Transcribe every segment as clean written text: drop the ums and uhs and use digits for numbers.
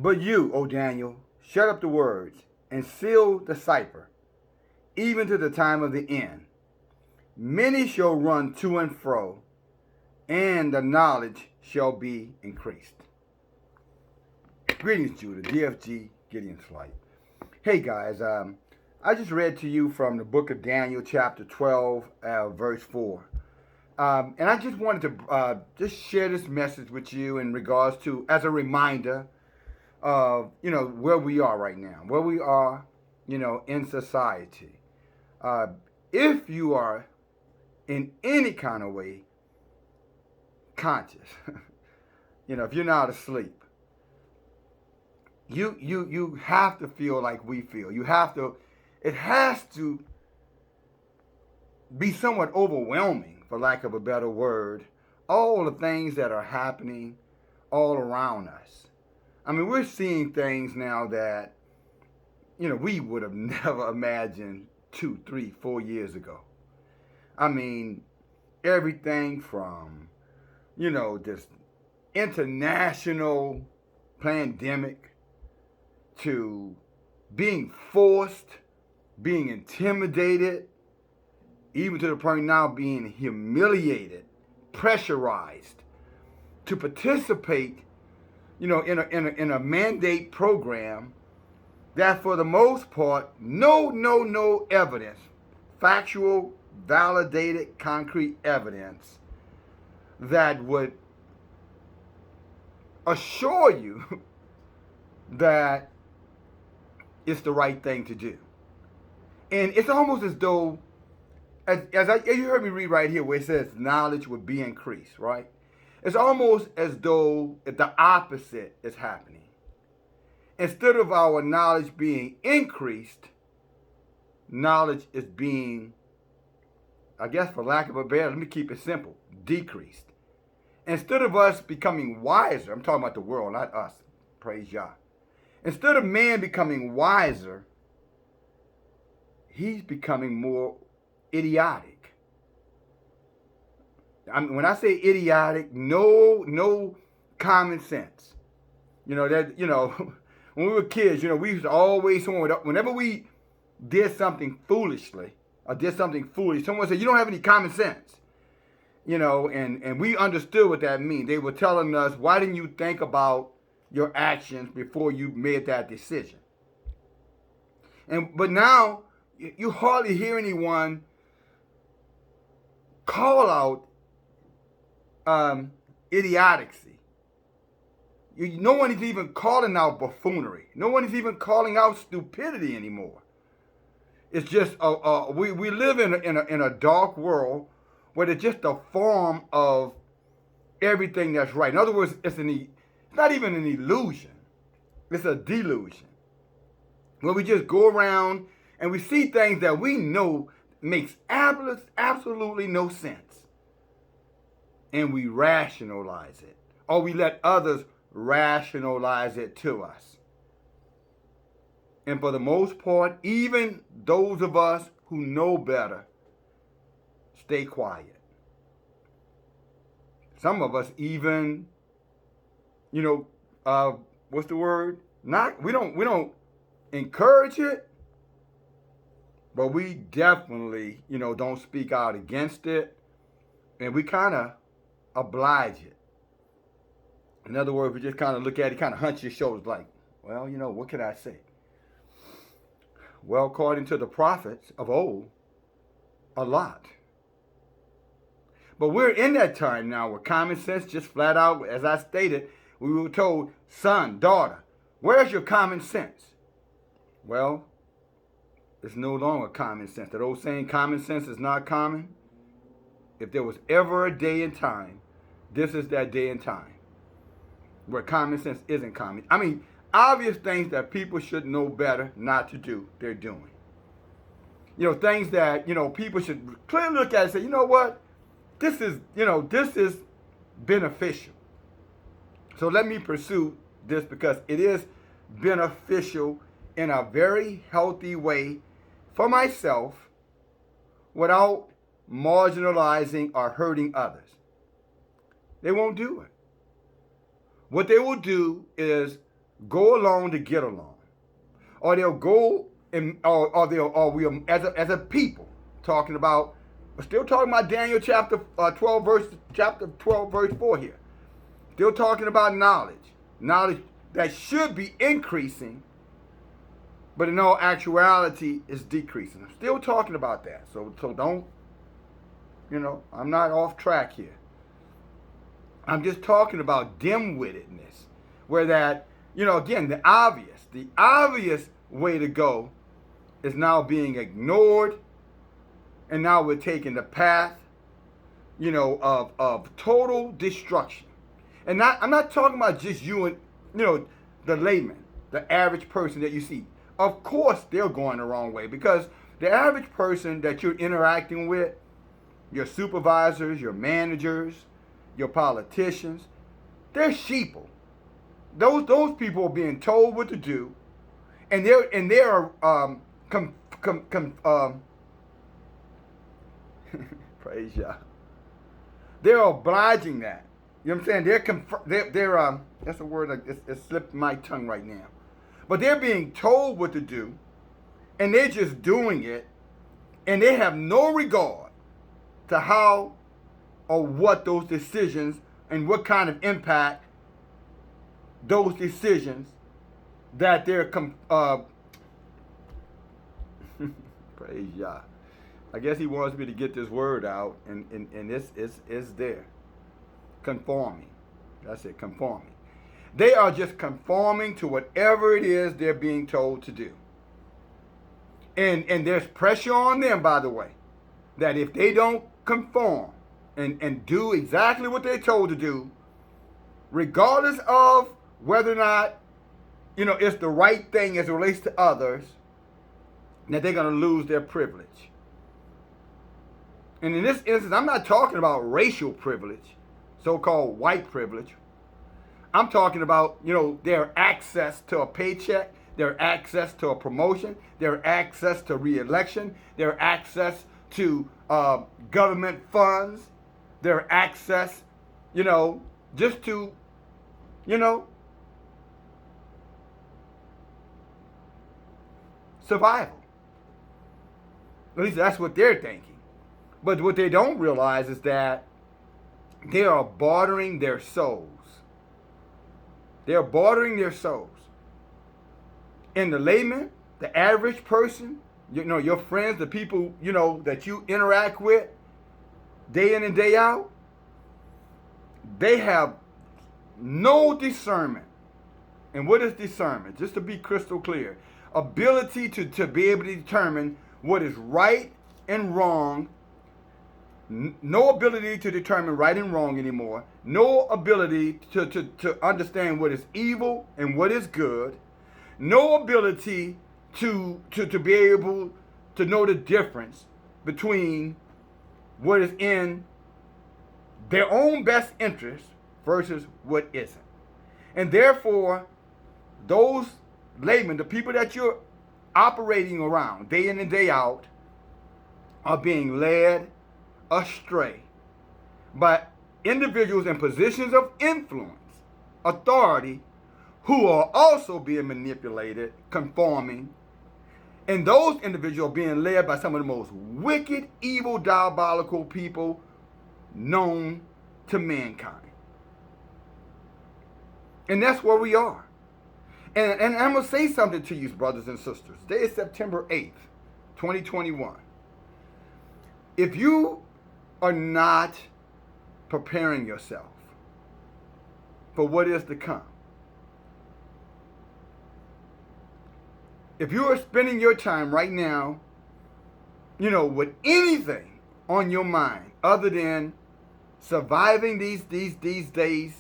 But you, O Daniel, shut up the words and seal the cipher, even to the time of the end. Many shall run to and fro, and the knowledge shall be increased. Greetings, Judah. DFG Gideon's Flight. Hey guys, I just read to you from the book of Daniel, chapter 12, verse 4. And I just wanted to just share this message with you in regards to, as a reminder of, where we are right now, where we are, in society. If you are in any kind of way conscious, if you're not asleep, you have to feel like we feel. It has to be somewhat overwhelming, for lack of a better word, all the things that are happening all around us. I mean, we're seeing things now that, we would have never imagined 2, 3, 4 years ago. I mean, everything from, this international pandemic to being forced, being intimidated, even to the point now being humiliated, pressurized to participate, in a mandate program that, for the most part, no evidence, factual, validated, concrete evidence that would assure you that it's the right thing to do. And it's almost as though, as you heard me read right here where it says knowledge would be increased, right? It's almost as though the opposite is happening. Instead of our knowledge being increased, knowledge is being, I guess for lack of a better, let me keep it simple, decreased. Instead of us becoming wiser, I'm talking about the world, not us, praise Yah. Instead of man becoming wiser, he's becoming more idiotic. I mean, when I say idiotic, no common sense. When we were kids, we used to always, whenever we did something foolishly or did something foolish, someone said, you don't have any common sense. And we understood what that means. They were telling us, why didn't you think about your actions before you made that decision? But now, you hardly hear anyone call out idiocy. No one is even calling out buffoonery. No one is even calling out stupidity anymore. It's just we live in a dark world where it's just a form of everything that's right. In other words, it's not even an illusion. It's a delusion. Where we just go around and we see things that we know makes absolutely no sense. And we rationalize it. Or we let others rationalize it to us. And for the most part, even those of us who know better, stay quiet. Some of us even, what's the word? We don't encourage it, but we definitely, don't speak out against it, and we kind of oblige it. In other words, we just kind of look at it, kind of hunch your shoulders like, well, what can I say? Well, according to the prophets of old, a lot. But we're in that time now where common sense just flat out, as I stated, we were told, son, daughter, where's your common sense? Well, it's no longer common sense. That old saying, common sense is not common. If there was ever a day and time, this is that day and time where common sense isn't common. I mean, obvious things that people should know better not to do, they're doing. Things that, people should clearly look at and say, you know what? This is beneficial. So let me pursue this because it is beneficial in a very healthy way for myself without marginalizing or hurting others. They won't do it. What they will do is go along to get along, or they'll go and or we as a people talking about. We're still talking about Daniel chapter 12 verse 4 here. Still talking about knowledge that should be increasing, but in all actuality is decreasing. I'm still talking about that. So don't, I'm not off track here. I'm just talking about dim-wittedness, where that, again, the obvious way to go is now being ignored, and now we're taking the path, of total destruction. And I'm not talking about just you and, the layman, the average person that you see. Of course, they're going the wrong way, because the average person that you're interacting with, your supervisors, your managers, your politicians, they're sheeple. Those people are being told what to do, and they're praise Yah. They're obliging that. You know what I'm saying? They're that's a word that it slipped my tongue right now. But they're being told what to do, and they're just doing it, and they have no regard to how or what those decisions and what kind of impact those decisions that they're praise Yah. I guess he wants me to get this word out, and it's there. Conforming. That's it, conforming. They are just conforming to whatever it is they're being told to do. And there's pressure on them, by the way, that if they don't conform and do exactly what they're told to do, regardless of whether or not, it's the right thing as it relates to others, that they're going to lose their privilege. And in this instance, I'm not talking about racial privilege, so-called white privilege. I'm talking about, their access to a paycheck, their access to a promotion, their access to re-election, their access to government funds, their access, just to, survival. At least that's what they're thinking. But what they don't realize is that they are bartering their souls. They are bartering their souls. And the layman, the average person, your friends, the people, that you interact with day in and day out, they have no discernment. And what is discernment? Just to be crystal clear, ability to be able to determine what is right and wrong. No ability to determine right and wrong anymore. No ability to understand what is evil and what is good. No ability to be able to know the difference between what is in their own best interest versus what isn't. And therefore, those laymen, the people that you're operating around day in and day out, are being led astray by individuals in positions of influence, authority, who are also being manipulated, conforming, and those individuals are being led by some of the most wicked, evil, diabolical people known to mankind. And that's where we are. And I'm going to say something to you, brothers and sisters. Today is September 8th, 2021. If you are not preparing yourself for what is to come, if you are spending your time right now, with anything on your mind other than surviving these days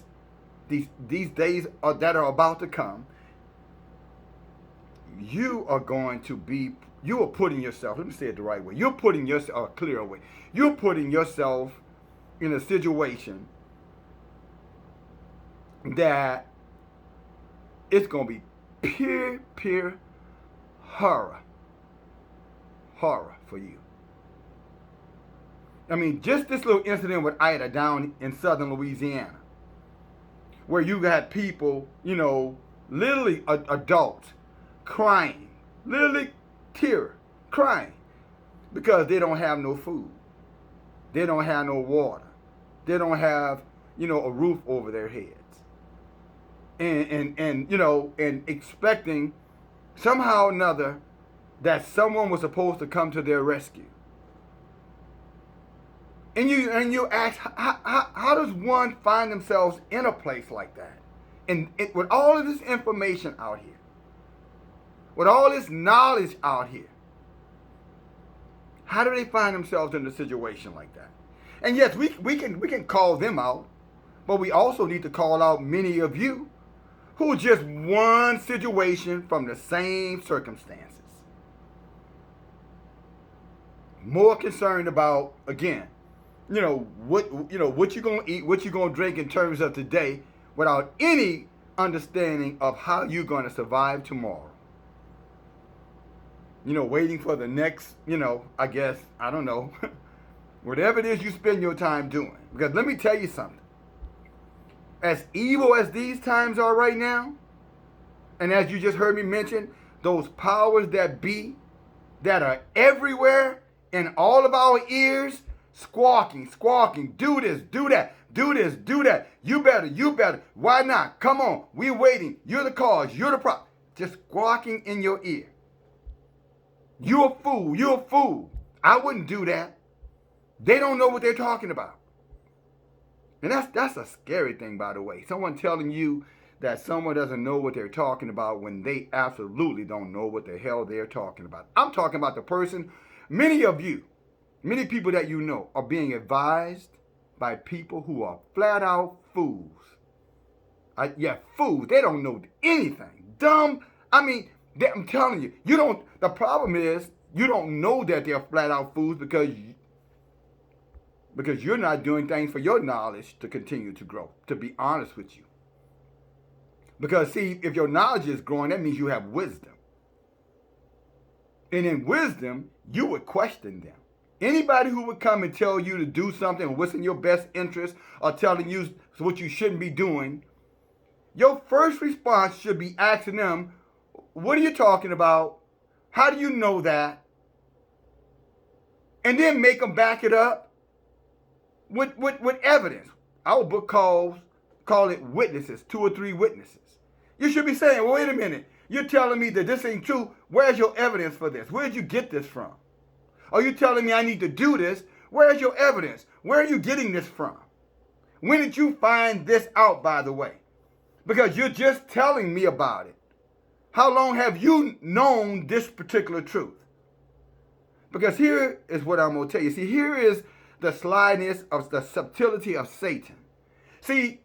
that are about to come, you are putting yourself, let me say it the right way, you're putting yourself, a clear way, you're putting yourself in a situation that it's going to be pure horror for you. I mean, just this little incident with Ida down in southern Louisiana, where you got people, literally adults crying, literally crying because they don't have no food. They don't have no water. They don't have, a roof over their heads. And expecting somehow or another that someone was supposed to come to their rescue. And you ask, how does one find themselves in a place like that? And with all of this information out here, with all this knowledge out here, how do they find themselves in a situation like that? And yes, we can call them out, but we also need to call out many of you who are just one situation from the same circumstances. More concerned about, again, what you're gonna eat, what you're gonna drink in terms of today, without any understanding of how you're gonna survive tomorrow. Waiting for the next, I guess, I don't know, whatever it is you spend your time doing. Because let me tell you something. As evil as these times are right now, and as you just heard me mention, those powers that be that are everywhere in all of our ears, squawking, do this, do that, do this, do that. You better. Why not? Come on, we're waiting. You're the cause, you're the problem. Just squawking in your ear. You're a fool. I wouldn't do that. They don't know what they're talking about. And that's a scary thing, by the way. Someone telling you that someone doesn't know what they're talking about when they absolutely don't know what the hell they're talking about. I'm talking about the person, many people that you know are being advised by people who are flat out fools. Fools. They don't know anything. Dumb. I'm telling you, the problem is you don't know that they're flat out fools because you're not doing things for your knowledge to continue to grow, to be honest with you. Because, see, if your knowledge is growing, that means you have wisdom. And in wisdom, you would question them. Anybody who would come and tell you to do something or what's in your best interest or telling you what you shouldn't be doing, your first response should be asking them, what are you talking about? How do you know that? And then make them back it up with evidence. Our book call it witnesses, 2 or 3 witnesses. You should be saying, well, wait a minute. You're telling me that this ain't true. Where's your evidence for this? Where did you get this from? Are you telling me I need to do this? Where's your evidence? Where are you getting this from? When did you find this out, by the way? Because you're just telling me about it. How long have you known this particular truth? Because here is what I'm going to tell you. See, here is the slyness of the subtlety of Satan. See,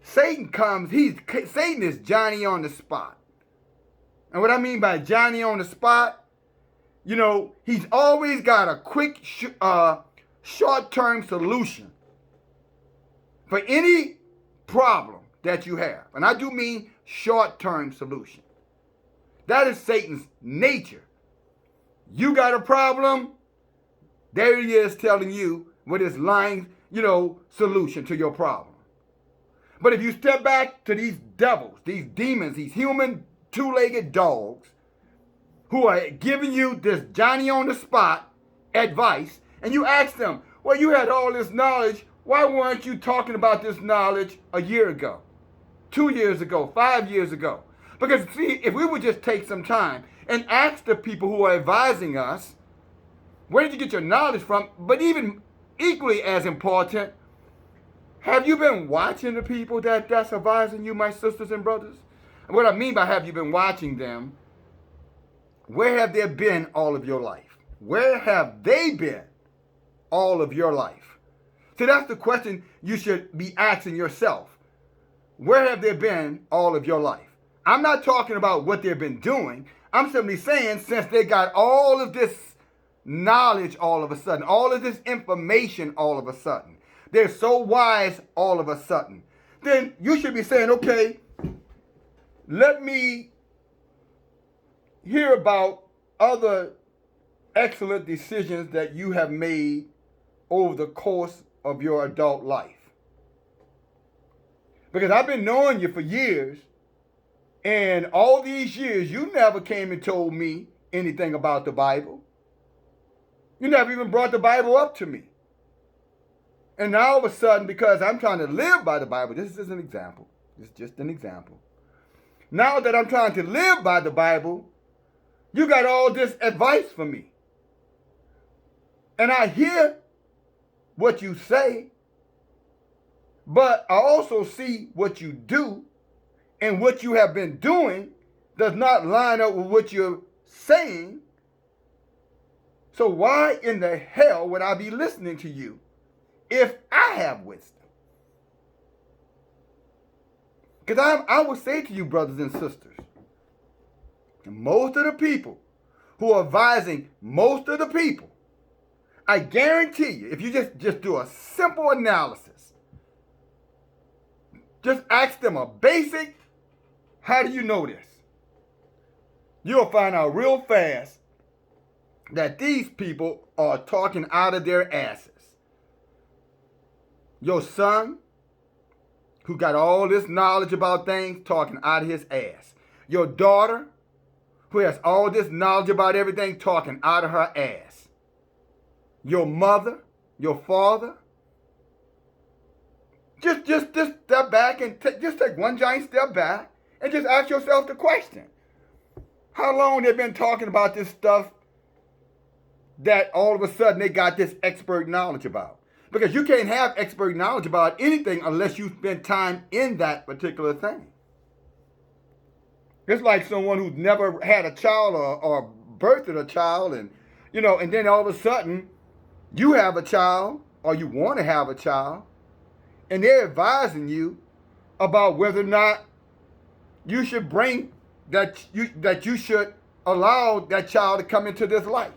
Satan is Johnny on the spot. And what I mean by Johnny on the spot, he's always got a quick, short-term solution for any problem that you have. And I do mean short-term solution. That is Satan's nature. You got a problem, there he is telling you with his lying, solution to your problem. But if you step back to these devils, these demons, these human 2-legged dogs who are giving you this Johnny on the spot advice, and you ask them, well, you had all this knowledge. Why weren't you talking about this knowledge a year ago, 2 years ago, 5 years ago? Because, see, if we would just take some time and ask the people who are advising us, where did you get your knowledge from? But even equally as important, have you been watching the people that's advising you, my sisters and brothers? And what I mean by have you been watching them, where have they been all of your life? Where have they been all of your life? See, that's the question you should be asking yourself. Where have they been all of your life? I'm not talking about what they've been doing. I'm simply saying since they got all of this knowledge all of a sudden, all of this information all of a sudden, they're so wise all of a sudden, then you should be saying, okay, let me hear about other excellent decisions that you have made over the course of your adult life. Because I've been knowing you for years, And all these years, you never came and told me anything about the Bible. You never even brought the Bible up to me. And now all of a sudden, because I'm trying to live by the Bible, this is an example. This is just an example. Now that I'm trying to live by the Bible, you got all this advice for me. And I hear what you say, but I also see what you do, and what you have been doing does not line up with what you're saying. So why in the hell would I be listening to you if I have wisdom? Because I will say to you, brothers and sisters, most of the people who are advising most of the people, I guarantee you, if you just do a simple analysis, just ask them a basic, how do you know this? You'll find out real fast that these people are talking out of their asses. Your son, who got all this knowledge about things, talking out of his ass. Your daughter, who has all this knowledge about everything, talking out of her ass. Your mother, your father. Just step back and just take one giant step back and just ask yourself the question. How long they've been talking about this stuff that all of a sudden they got this expert knowledge about? Because you can't have expert knowledge about anything unless you spend time in that particular thing. It's like someone who's never had a child or birthed a child, and and then all of a sudden you have a child or you want to have a child, and they're advising you about whether or not you should bring that you should allow that child to come into this life.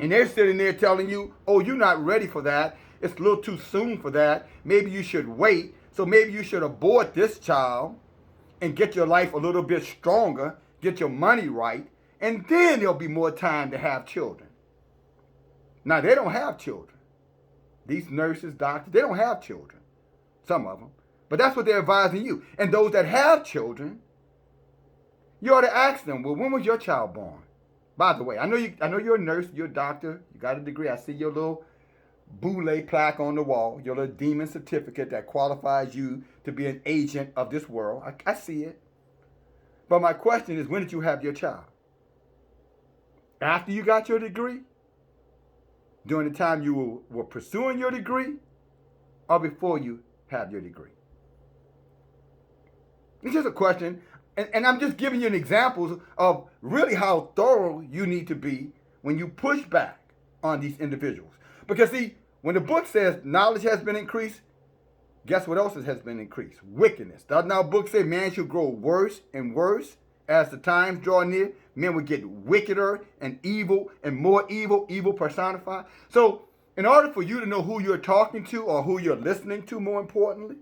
And they're sitting there telling you, oh, you're not ready for that. It's a little too soon for that. Maybe you should wait. So maybe you should abort this child and get your life a little bit stronger, get your money right, and then there'll be more time to have children. Now, they don't have children. These nurses, doctors, they don't have children. Some of them. But that's what they're advising you. And those that have children, you ought to ask them, well, when was your child born? By the way, I know you're a nurse, you're a doctor, you got a degree. I see your little boule plaque on the wall, your little demon certificate that qualifies you to be an agent of this world. I see it. But my question is, when did you have your child? After you got your degree? During the time you were pursuing your degree? Or before you have your degree? It's just a question. And I'm just giving you an examples of really how thorough you need to be when you push back on these individuals. Because see, when the book says knowledge has been increased, guess what else has been increased? Wickedness. Doesn't our book say man should grow worse and worse as the times draw near? Men would get wickeder and more evil personified. So in order for you to know who you're talking to or who you're listening to, more importantly,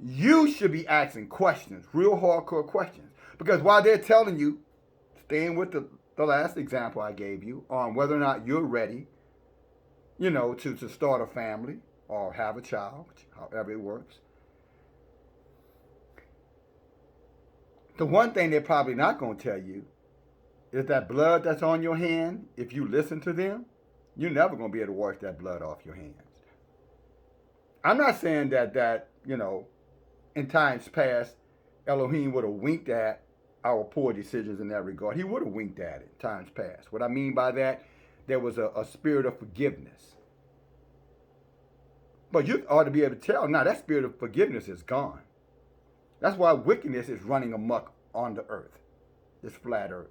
you should be asking questions, real hardcore questions. Because while they're telling you, staying with the last example I gave you on whether or not you're ready, to start a family or have a child, however it works. The one thing they're probably not going to tell you is that blood that's on your hand, if you listen to them, you're never going to be able to wash that blood off your hands. I'm not saying that in times past, Elohim would have winked at our poor decisions in that regard. He would have winked at it in times past. What I mean by that, there was a spirit of forgiveness. But you ought to be able to tell, now that spirit of forgiveness is gone. That's why wickedness is running amok on the earth, this flat earth.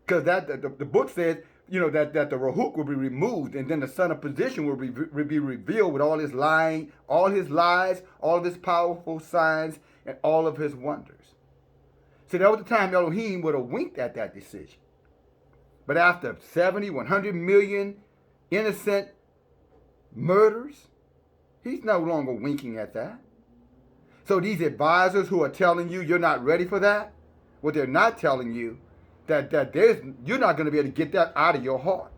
Because the book says, that the Rahuk will be removed, and then the son of perdition will be revealed with all his lying, all his lies, all of his powerful signs, and all of his wonders. See, that was the time Elohim would have winked at that decision. But after 70, 100 million innocent murders, he's no longer winking at that. So these advisors who are telling you you're not ready for that, what they're not telling you, that you're not going to be able to get that out of your heart.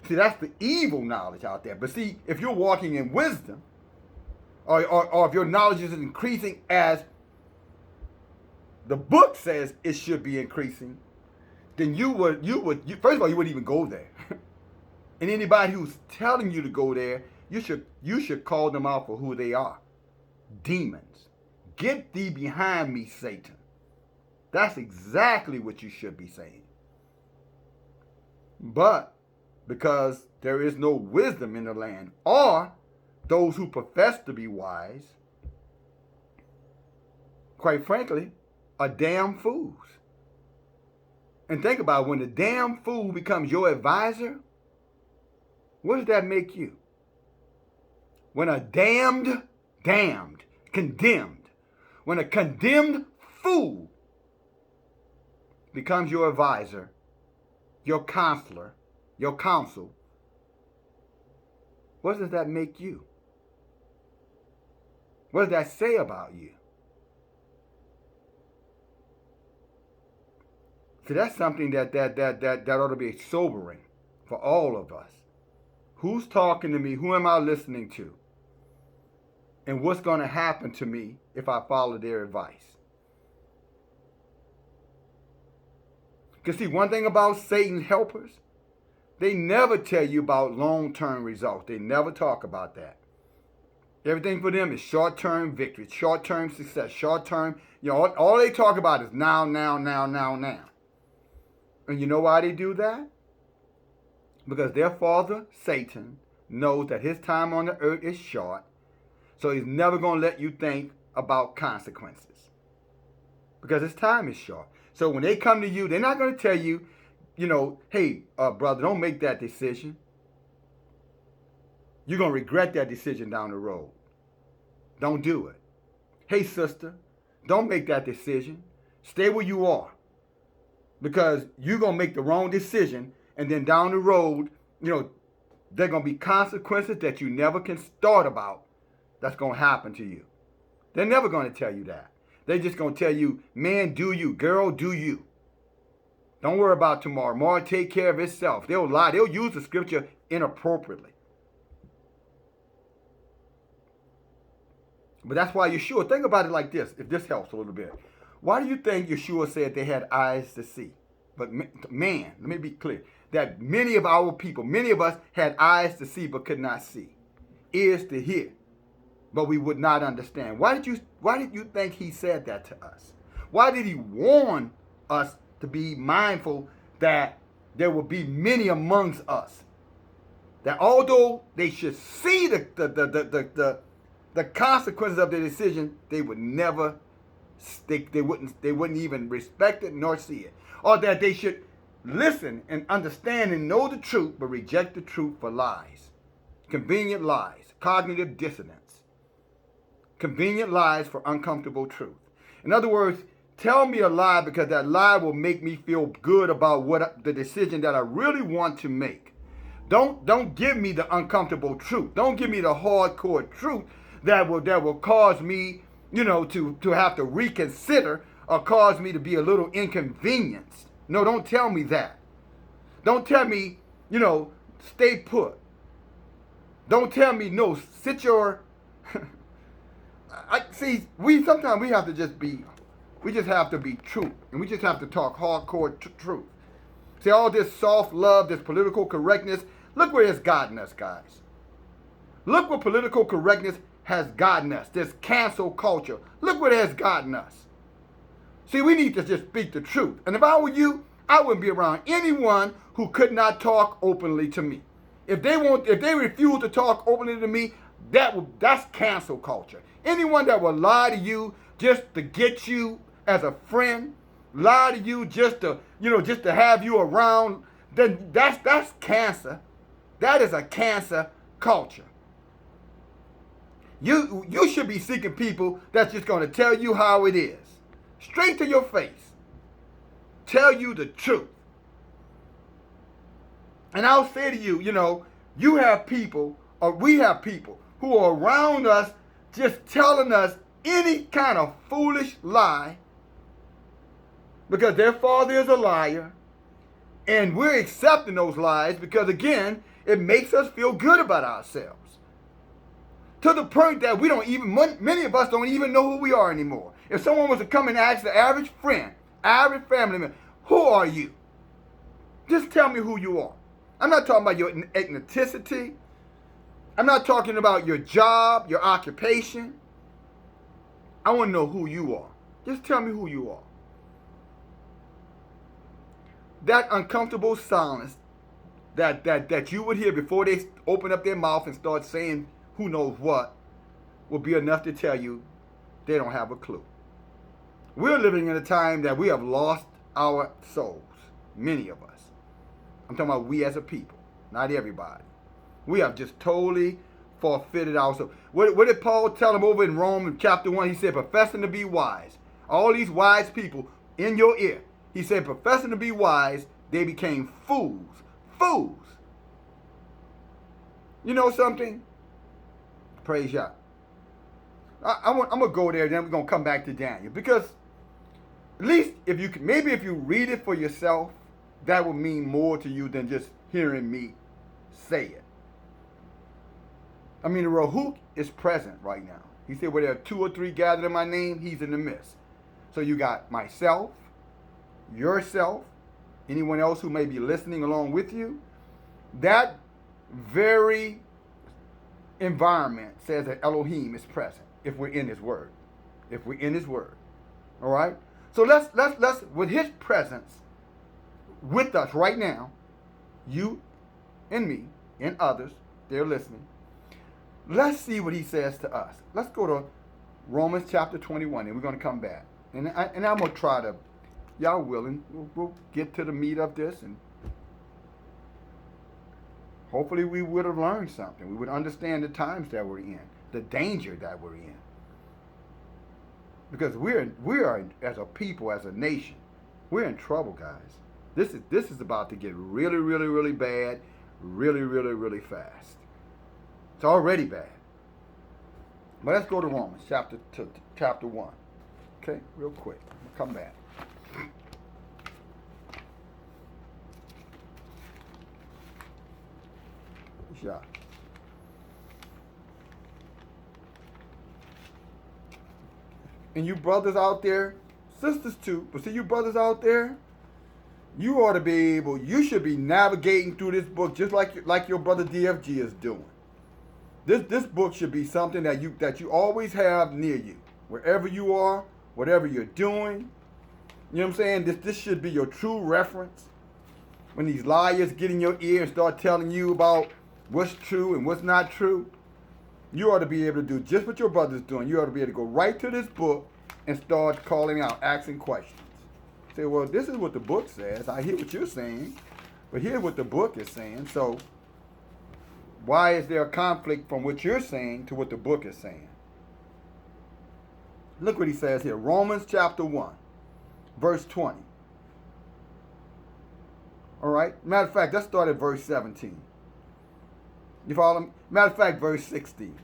See, that's the evil knowledge out there. But see, if you're walking in wisdom, or if your knowledge is increasing as the book says it should be increasing, then you would first of all, you wouldn't even go there. And anybody who's telling you to go there, you should call them out for who they are. Demons. Get thee behind me, Satan. That's exactly what you should be saying. But because there is no wisdom in the land, or those who profess to be wise, quite frankly, are damn fools. And think about it, when the damn fool becomes your advisor, what does that make you? When a damned, condemned, when a condemned fool becomes your advisor, your counselor, your counsel, what does that make you? What does that say about you? So that's something that ought to be sobering for all of us. Who's talking to me? Who am I listening to? And what's going to happen to me if I follow their advice? Because see, one thing about Satan's helpers, they never tell you about long-term results. They never talk about that. Everything for them is short-term victory, short-term success, short-term, all they talk about is now. And you know why they do that? Because their father, Satan, knows that his time on the earth is short, so he's never going to let you think about consequences. Because his time is short. So when they come to you, they're not going to tell you, hey, brother, don't make that decision. You're going to regret that decision down the road. Don't do it. Hey, sister, don't make that decision. Stay where you are. Because you're going to make the wrong decision, and then down the road, there are going to be consequences that you never can start about that's going to happen to you. They're never going to tell you that. They're just going to tell you, man, do you. Girl, do you. Don't worry about tomorrow. Tomorrow take care of itself. They'll lie. They'll use the scripture inappropriately. But that's why Yeshua, think about it like this, if this helps a little bit. Why do you think Yeshua said they had eyes to see? But man, let me be clear, that many of our people, many of us had eyes to see but could not see, ears to hear, but we would not understand. Why did you think he said that to us? Why did he warn us to be mindful that there will be many amongst us, that although they should see the consequences of their decision, they would never, they wouldn't even respect it nor see it, or that they should listen and understand and know the truth, but reject the truth for lies, convenient lies, cognitive dissonance, convenient lies for uncomfortable truth. In other words, tell me a lie because that lie will make me feel good about the decision that I really want to make. Don't give me the uncomfortable truth. Don't give me the hardcore truth that will cause me, to have to reconsider or cause me to be a little inconvenienced. No, don't tell me that. Don't tell me, stay put. Don't tell me, no, sit your... sometimes we have to just be true. And we just have to talk hardcore truth. See, all this soft love, this political correctness, look where it's gotten us, guys. Look where political correctness has gotten us, this cancel culture. Look what it has gotten us. See, we need to just speak the truth. And if I were you, I wouldn't be around anyone who could not talk openly to me. If they refuse to talk openly to me, that's cancel culture. Anyone that will lie to you just to get you as a friend, lie to you just to have you around, then that's cancer. That is a cancer culture. You should be seeking people that's just going to tell you how it is. Straight to your face. Tell you the truth. And I'll say to you, you have people, or we have people, who are around us just telling us any kind of foolish lie because their father is a liar, and we're accepting those lies because, again, it makes us feel good about ourselves. To the point that we don't even, many of us don't even know who we are anymore. If someone was to come and ask the average friend, average family member, who are you? Just tell me who you are. I'm not talking about your ethnicity. I'm not talking about your job, your occupation. I want to know who you are. Just tell me who you are. That uncomfortable silence that you would hear before they open up their mouth and start saying who knows what will be enough to tell you they don't have a clue. We're living in a time that we have lost our souls, many of us. I'm talking about we as a people, not everybody. We have just totally forfeited ourselves. What did Paul tell them over in Rome chapter 1? He said, professing to be wise. All these wise people in your ear. He said, professing to be wise, they became fools. Fools. You know something? Praise God. I'm going to go there, then we're going to come back to Daniel. Because at least if you maybe if you read it for yourself, that will mean more to you than just hearing me say it. I mean, the Ruach is present right now. He said, where there are 2 or 3 gathered in my name, he's in the midst. So you got myself, yourself, anyone else who may be listening along with you. That very environment says that Elohim is present if we're in his word. If we're in his word. All right? So let's with his presence with us right now, you and me and others, they're listening. Let's see what he says to us. Let's go to Romans chapter 21, and we're going to come back. And I'm going to try to, y'all willing, we'll get to the meat of this, and hopefully we would have learned something. We would understand the times that we're in, the danger that we're in. Because we are as a people, as a nation, we're in trouble, guys. This is about to get really, really, really bad, really, really, really fast. It's already bad. But let's go to Romans chapter 1. Okay, real quick. We'll come back. Shot. And you brothers out there, sisters too, but see you brothers out there, you ought to be able, you should be navigating through this book just like your brother DFG is doing. This book should be something that you always have near you. Wherever you are, whatever you're doing. You know what I'm saying? This should be your true reference. When these liars get in your ear and start telling you about what's true and what's not true, you ought to be able to do just what your brother's doing. You ought to be able to go right to this book and start calling out, asking questions. Say, well, this is what the book says. I hear what you're saying, but here's what the book is saying. So why is there a conflict from what you're saying to what the book is saying? Look what he says here. Romans chapter 1, verse 20. All right? Matter of fact, let's start at verse 17. You follow me? Matter of fact, verse 16.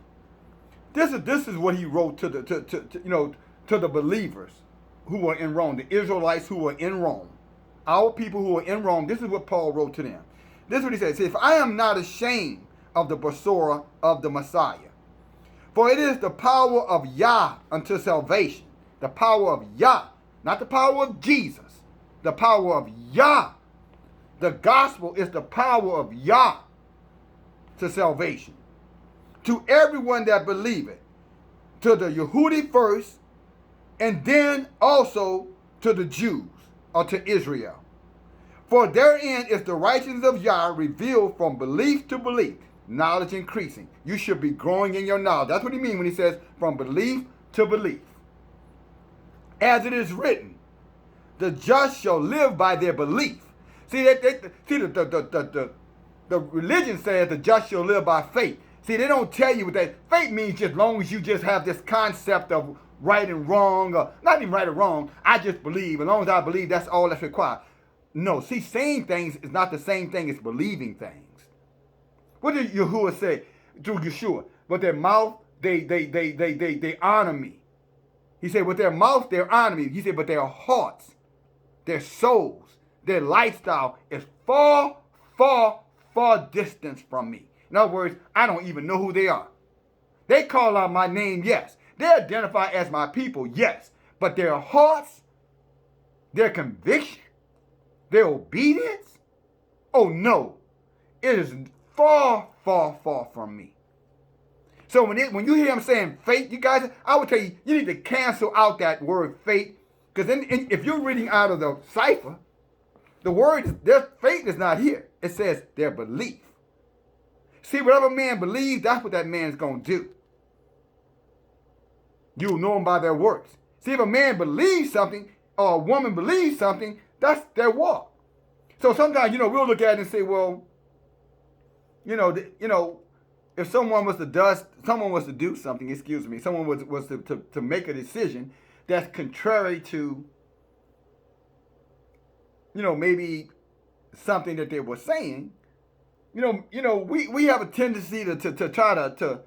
This is what he wrote to the believers who were in Rome, the Israelites who were in Rome. Our people who were in Rome, this is what Paul wrote to them. This is what he says. If I am not ashamed of the Basora of the Messiah, for it is the power of Yah unto salvation. The power of Yah, not the power of Jesus. The power of Yah. The gospel is the power of Yah to salvation. To everyone that believeth. To the Yehudi first, and then also to the Jews, or to Israel. For therein is the righteousness of Yah revealed from belief to belief, knowledge increasing. You should be growing in your knowledge. That's what he means when he says from belief to belief. As it is written, the just shall live by their belief. See, the religion says the just shall live by faith. See, they don't tell you that faith means just as long as you just have this concept of right and wrong, or not even right or wrong, I just believe. As long as I believe, that's all that's required. No, see, saying things is not the same thing as believing things. What did Yahuwah say through Yeshua? With their mouth, they honor me. He said, with their mouth, they honor me. He said, but their hearts, their souls, their lifestyle is far, far, far distant from me. In other words, I don't even know who they are. They call out my name, yes. They identify as my people, yes. But their hearts, their conviction, their obedience, oh no, it is far, far, far from me. So when you hear him saying faith, you guys, I would tell you, you need to cancel out that word faith. Because if you're reading out of the cipher, the word, their faith is not here. It says their belief. See, whatever man believes, that's what that man's going to do. You'll know them by their works. See, if a man believes something or a woman believes something, that's their walk. So sometimes, we'll look at it and say, well, if someone was to do something, someone was to make a decision that's contrary to, maybe something that they were saying, we have a tendency to try to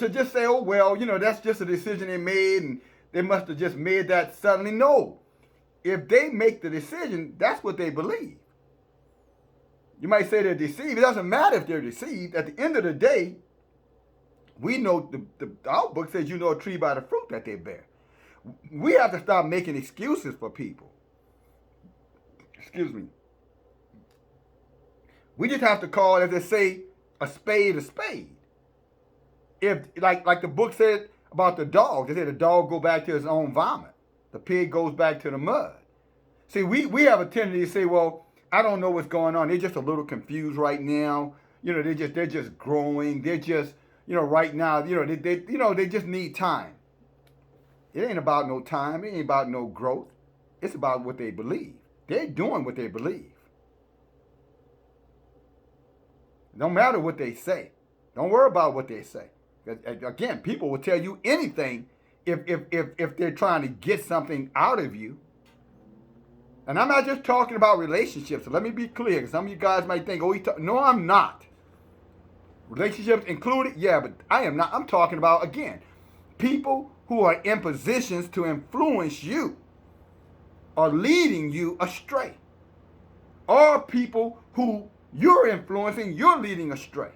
just say, oh well, that's just a decision they made and they must have just made that suddenly. No, if they make the decision, that's what they believe. You might say they're deceived. It doesn't matter if they're deceived. At the end of the day, we know our book says you know a tree by the fruit that they bear. We have to stop making excuses for people. Excuse me. We just have to call, as they say, a spade a spade. If like the book said about the dog, they said the dog go back to his own vomit. The pig goes back to the mud. See, we have a tendency to say, well, I don't know what's going on. They're just a little confused right now. They're just growing. They're just, right now, they just need time. It ain't about no time. It ain't about no growth. It's about what they believe. They're doing what they believe. No matter what they say. Don't worry about what they say. Again, people will tell you anything if they're trying to get something out of you. And I'm not just talking about relationships. So let me be clear, because some of you guys might think, no, I'm not. Relationships included? Yeah, but I am not. I'm talking about, again, people who are in positions to influence you are leading you astray. Or people who you're influencing, you're leading astray.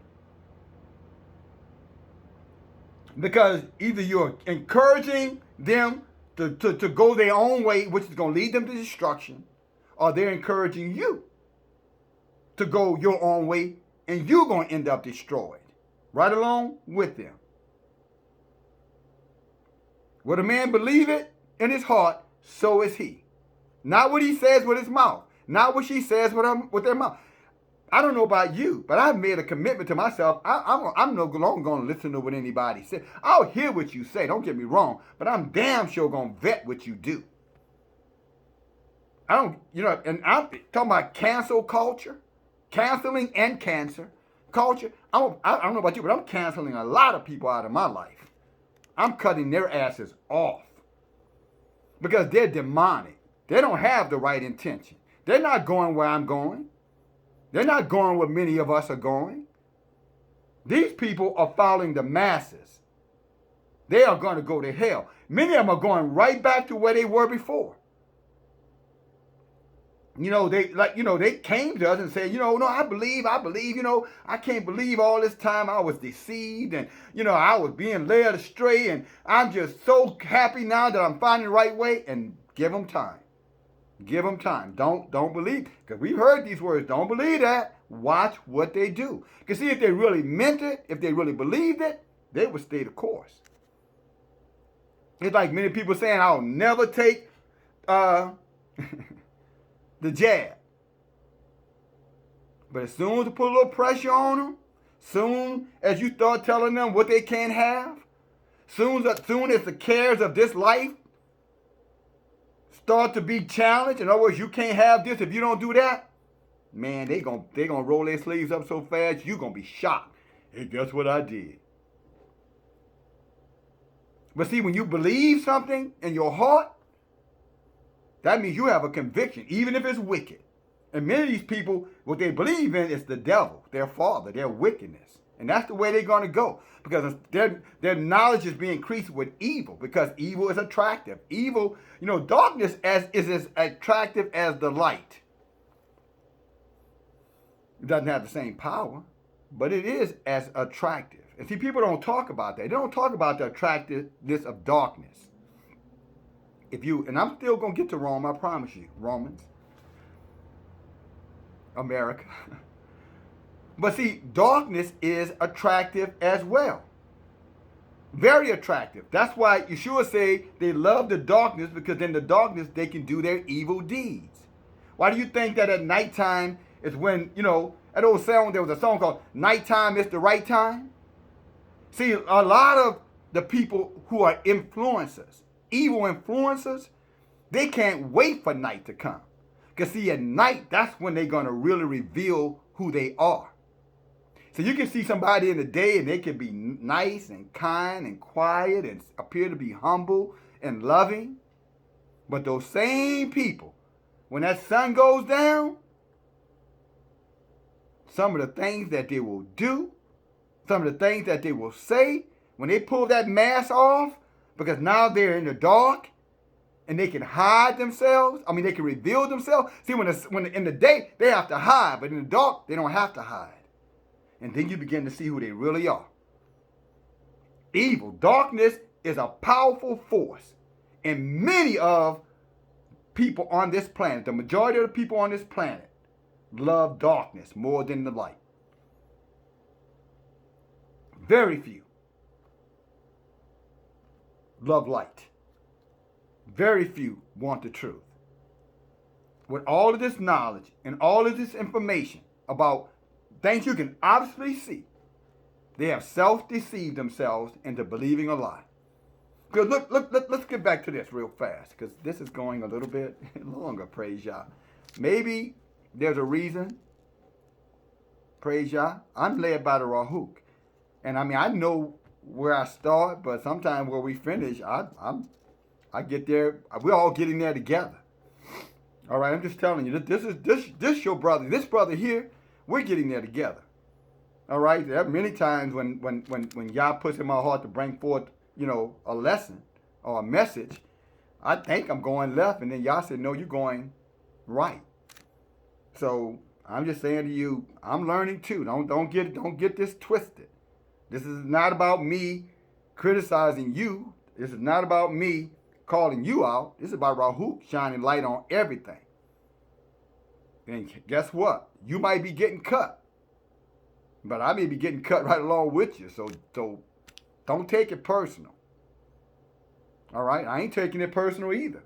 Because either you're encouraging them to go their own way, which is going to lead them to destruction, or they're encouraging you to go your own way, and you're going to end up destroyed, right along with them. What a man believeth in his heart, so is he. Not what he says with his mouth, not what she says with their mouth. I don't know about you, but I've made a commitment to myself. I'm no longer going to listen to what anybody says. I'll hear what you say, don't get me wrong, but I'm damn sure going to vet what you do. And I'm talking about cancel culture, canceling and cancer culture. I don't know about you, but I'm canceling a lot of people out of my life. I'm cutting their asses off because they're demonic. They don't have the right intention. They're not going where I'm going. They're not going where many of us are going. These people are following the masses. They are going to go to hell. Many of them are going right back to where they were before. They came to us and said, no, I believe, I can't believe all this time I was deceived and, I was being led astray and I'm just so happy now that I'm finding the right way. And give them time. Give them time. Don't believe. Because we've heard these words. Don't believe that. Watch what they do. Because see, if they really meant it, if they really believed it, they would stay the course. It's like many people saying, I'll never take the jab. But as soon as you put a little pressure on them, soon as you start telling them what they can't have, soon as the cares of this life start to be challenged, in other words, you can't have this if you don't do that, man, they gonna roll their sleeves up so fast, you're gonna be shocked. Hey, guess what I did? But see, when you believe something in your heart, that means you have a conviction, even if it's wicked. And many of these people, what they believe in is the devil, their father, their wickedness. And that's the way they're going to go. Because their knowledge is being increased with evil. Because evil is attractive. Evil, darkness is as attractive as the light. It doesn't have the same power, but it is as attractive. And see, people don't talk about that. They don't talk about the attractiveness of darkness. And I'm still going to get to Rome, I promise you. Romans. America. But see, darkness is attractive as well. Very attractive. That's why Yeshua say they love the darkness, because in the darkness they can do their evil deeds. Why do you think that at nighttime is when, that old song, there was a song called Nighttime is the Right Time? See, a lot of the people who are influencers, evil influencers, they can't wait for night to come. Because see, at night, that's when they're going to really reveal who they are. So you can see somebody in the day and they can be nice and kind and quiet and appear to be humble and loving. But those same people, when that sun goes down, some of the things that they will do, some of the things that they will say, when they pull that mask off, because now they're in the dark and they can hide themselves. I mean, they can reveal themselves. See, when in the day, they have to hide, but in the dark, they don't have to hide. And then you begin to see who they really are. Evil, darkness is a powerful force. And many of people on this planet, the majority of the people on this planet, love darkness more than the light. Very few love light. Very few want the truth. With all of this knowledge and all of this information about things you can obviously see, they have self-deceived themselves into believing a lie. Good. Let's get back to this real fast, because this is going a little bit longer, praise Yah. Maybe there's a reason, praise Yah. I'm led by the Rahuk. And I know where I start, but sometimes where we finish, I get there, we're all getting there together. All right, I'm just telling you, this your brother, this brother here, we're getting there together. All right, there are many times when Yah puts in my heart to bring forth, a lesson or a message, I think I'm going left, and then Yah said, no, you're going right. So I'm just saying to you, I'm learning too. Don't get this twisted. This is not about me criticizing you. This is not about me calling you out. This is about Rahuk shining light on everything. And guess what? You might be getting cut, but I may be getting cut right along with you. So don't take it personal. All right? I ain't taking it personal either.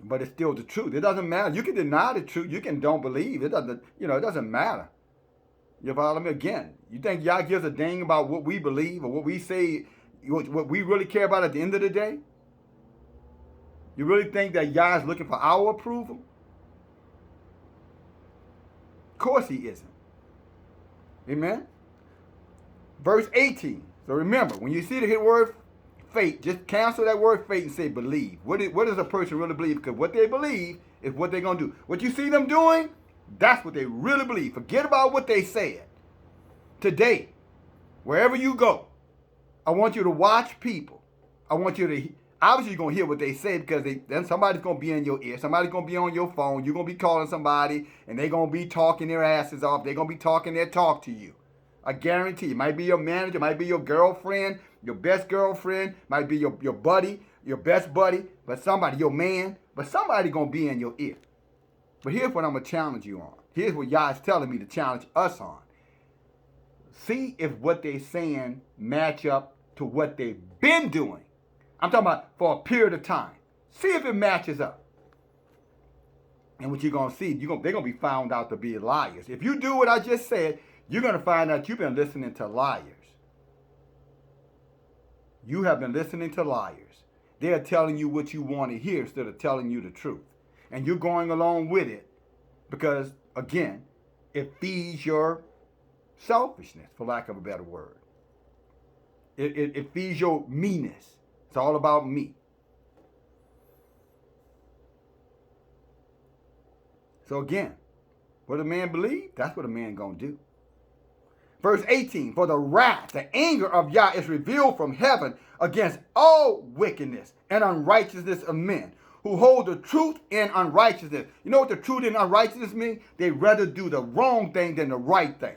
But it's still the truth. It doesn't matter. You can deny the truth. You can don't believe. It doesn't matter. You follow me? Again, you think Yah gives a dang about what we believe or what we say, what we really care about at the end of the day? You really think that Yah is looking for our approval? Of course he isn't. Amen? Verse 18. So remember, when you see the word faith, just cancel that word faith and say believe. What does a person really believe? Because what they believe is what they're going to do. What you see them doing, that's what they really believe. Forget about what they said. Today, wherever you go, I want you to watch people. I want you to, obviously you're going to hear what they say, because then somebody's going to be in your ear. Somebody's going to be on your phone. You're going to be calling somebody, and they're going to be talking their asses off. They're going to be talking their talk to you. I guarantee you. It might be your manager, might be your girlfriend, your best girlfriend, might be your buddy, your best buddy, but somebody, your man, but somebody going to be in your ear. But here's what I'm going to challenge you on. Here's what Yah is telling me to challenge us on. See if what they're saying match up to what they've been doing. I'm talking about for a period of time. See if it matches up. And what you're going to see, they're going to be found out to be liars. If you do what I just said, you're going to find out you've been listening to liars. You have been listening to liars. They're telling you what you want to hear instead of telling you the truth. And you're going along with it because, again, it feeds your selfishness, for lack of a better word. It feeds your meanness. It's all about me. So again, what a man believes, that's what a man gonna do. Verse 18, for the wrath, the anger of Yah is revealed from heaven against all wickedness and unrighteousness of men who hold the truth in unrighteousness. You know what the truth and unrighteousness mean? They rather do the wrong thing than the right thing.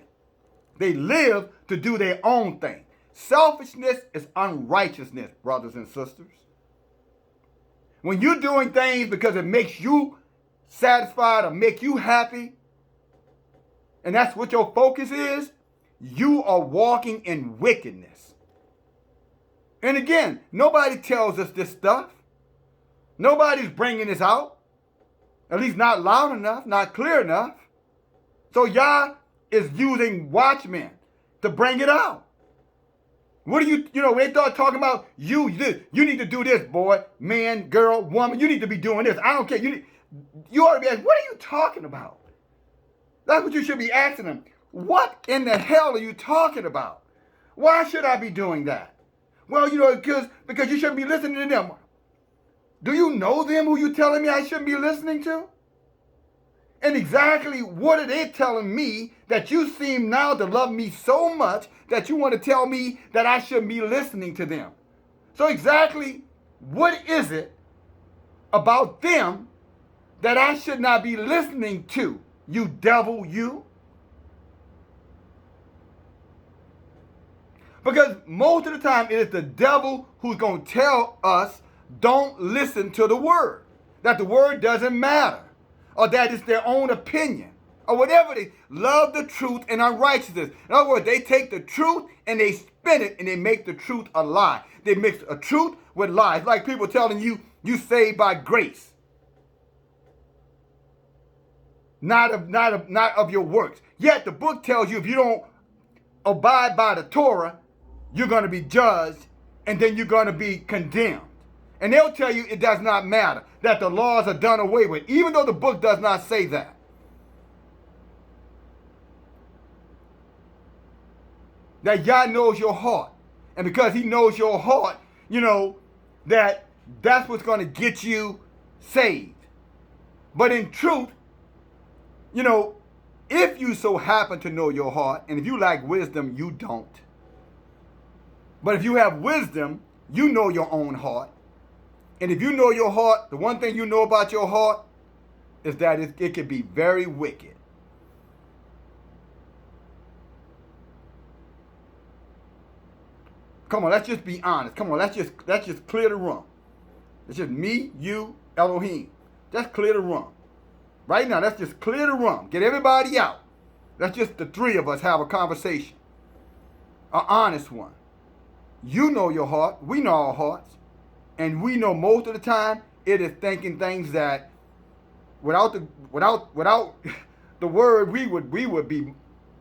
They live to do their own thing. Selfishness is unrighteousness, brothers and sisters. When you're doing things because it makes you satisfied or make you happy, and that's what your focus is, you are walking in wickedness. And again, nobody tells us this stuff. Nobody's bringing this out. At least not loud enough, not clear enough. So Yah is using watchmen to bring it out. What do you know, they start talking about you need to do this, boy, man, girl, woman, you need to be doing this. I don't care. You ought to be asking, what are you talking about? That's what you should be asking them. What in the hell are you talking about? Why should I be doing that? Well, because you shouldn't be listening to them. Do you know them who you telling me I shouldn't be listening to? And exactly what are they telling me that you seem now to love me so much that you want to tell me that I shouldn't be listening to them? So exactly what is it about them that I should not be listening to, you devil, you? Because most of the time it is the devil who's going to tell us don't listen to the word, that the word doesn't matter, or that it's their own opinion, or whatever. They love the truth and unrighteousness. In other words, they take the truth and they spin it and they make the truth a lie. They mix a truth with lies. Like people telling you, you saved by grace, not of your works. Yet the book tells you if you don't abide by the Torah, you're going to be judged and then you're going to be condemned. And they'll tell you it does not matter, that the laws are done away with, even though the book does not say that. That Yah knows your heart. And because he knows your heart, that's what's going to get you saved. But in truth, if you so happen to know your heart, and if you lack wisdom, you don't. But if you have wisdom, you know your own heart. And if you know your heart, the one thing you know about your heart is that it can be very wicked. Come on, let's just be honest. Come on, let's just clear the room. It's just me, you, Elohim. Let's clear the room. Right now, let's just clear the room. Get everybody out. Let's just the three of us have a conversation. An honest one. You know your heart. We know our hearts. And we know most of the time it is thinking things that without the word we would be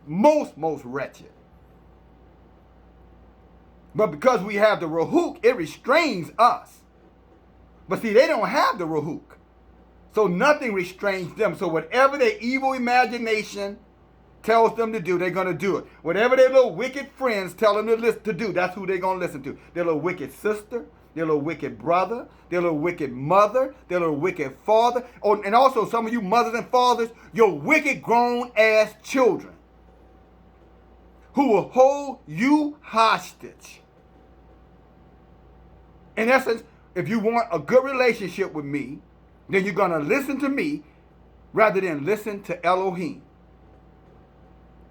most wretched. But because we have the Ruach, it restrains us. But see, they don't have the Ruach. So nothing restrains them. So whatever their evil imagination tells them to do, they're going to do it. Whatever their little wicked friends tell them to do, that's who they're going to listen to. Their little wicked sister, their little wicked brother, their little wicked mother, their little wicked father. Oh, and also some of you mothers and fathers, your wicked grown-ass children who will hold you hostage. In essence, if you want a good relationship with me, then you're going to listen to me rather than listen to Elohim.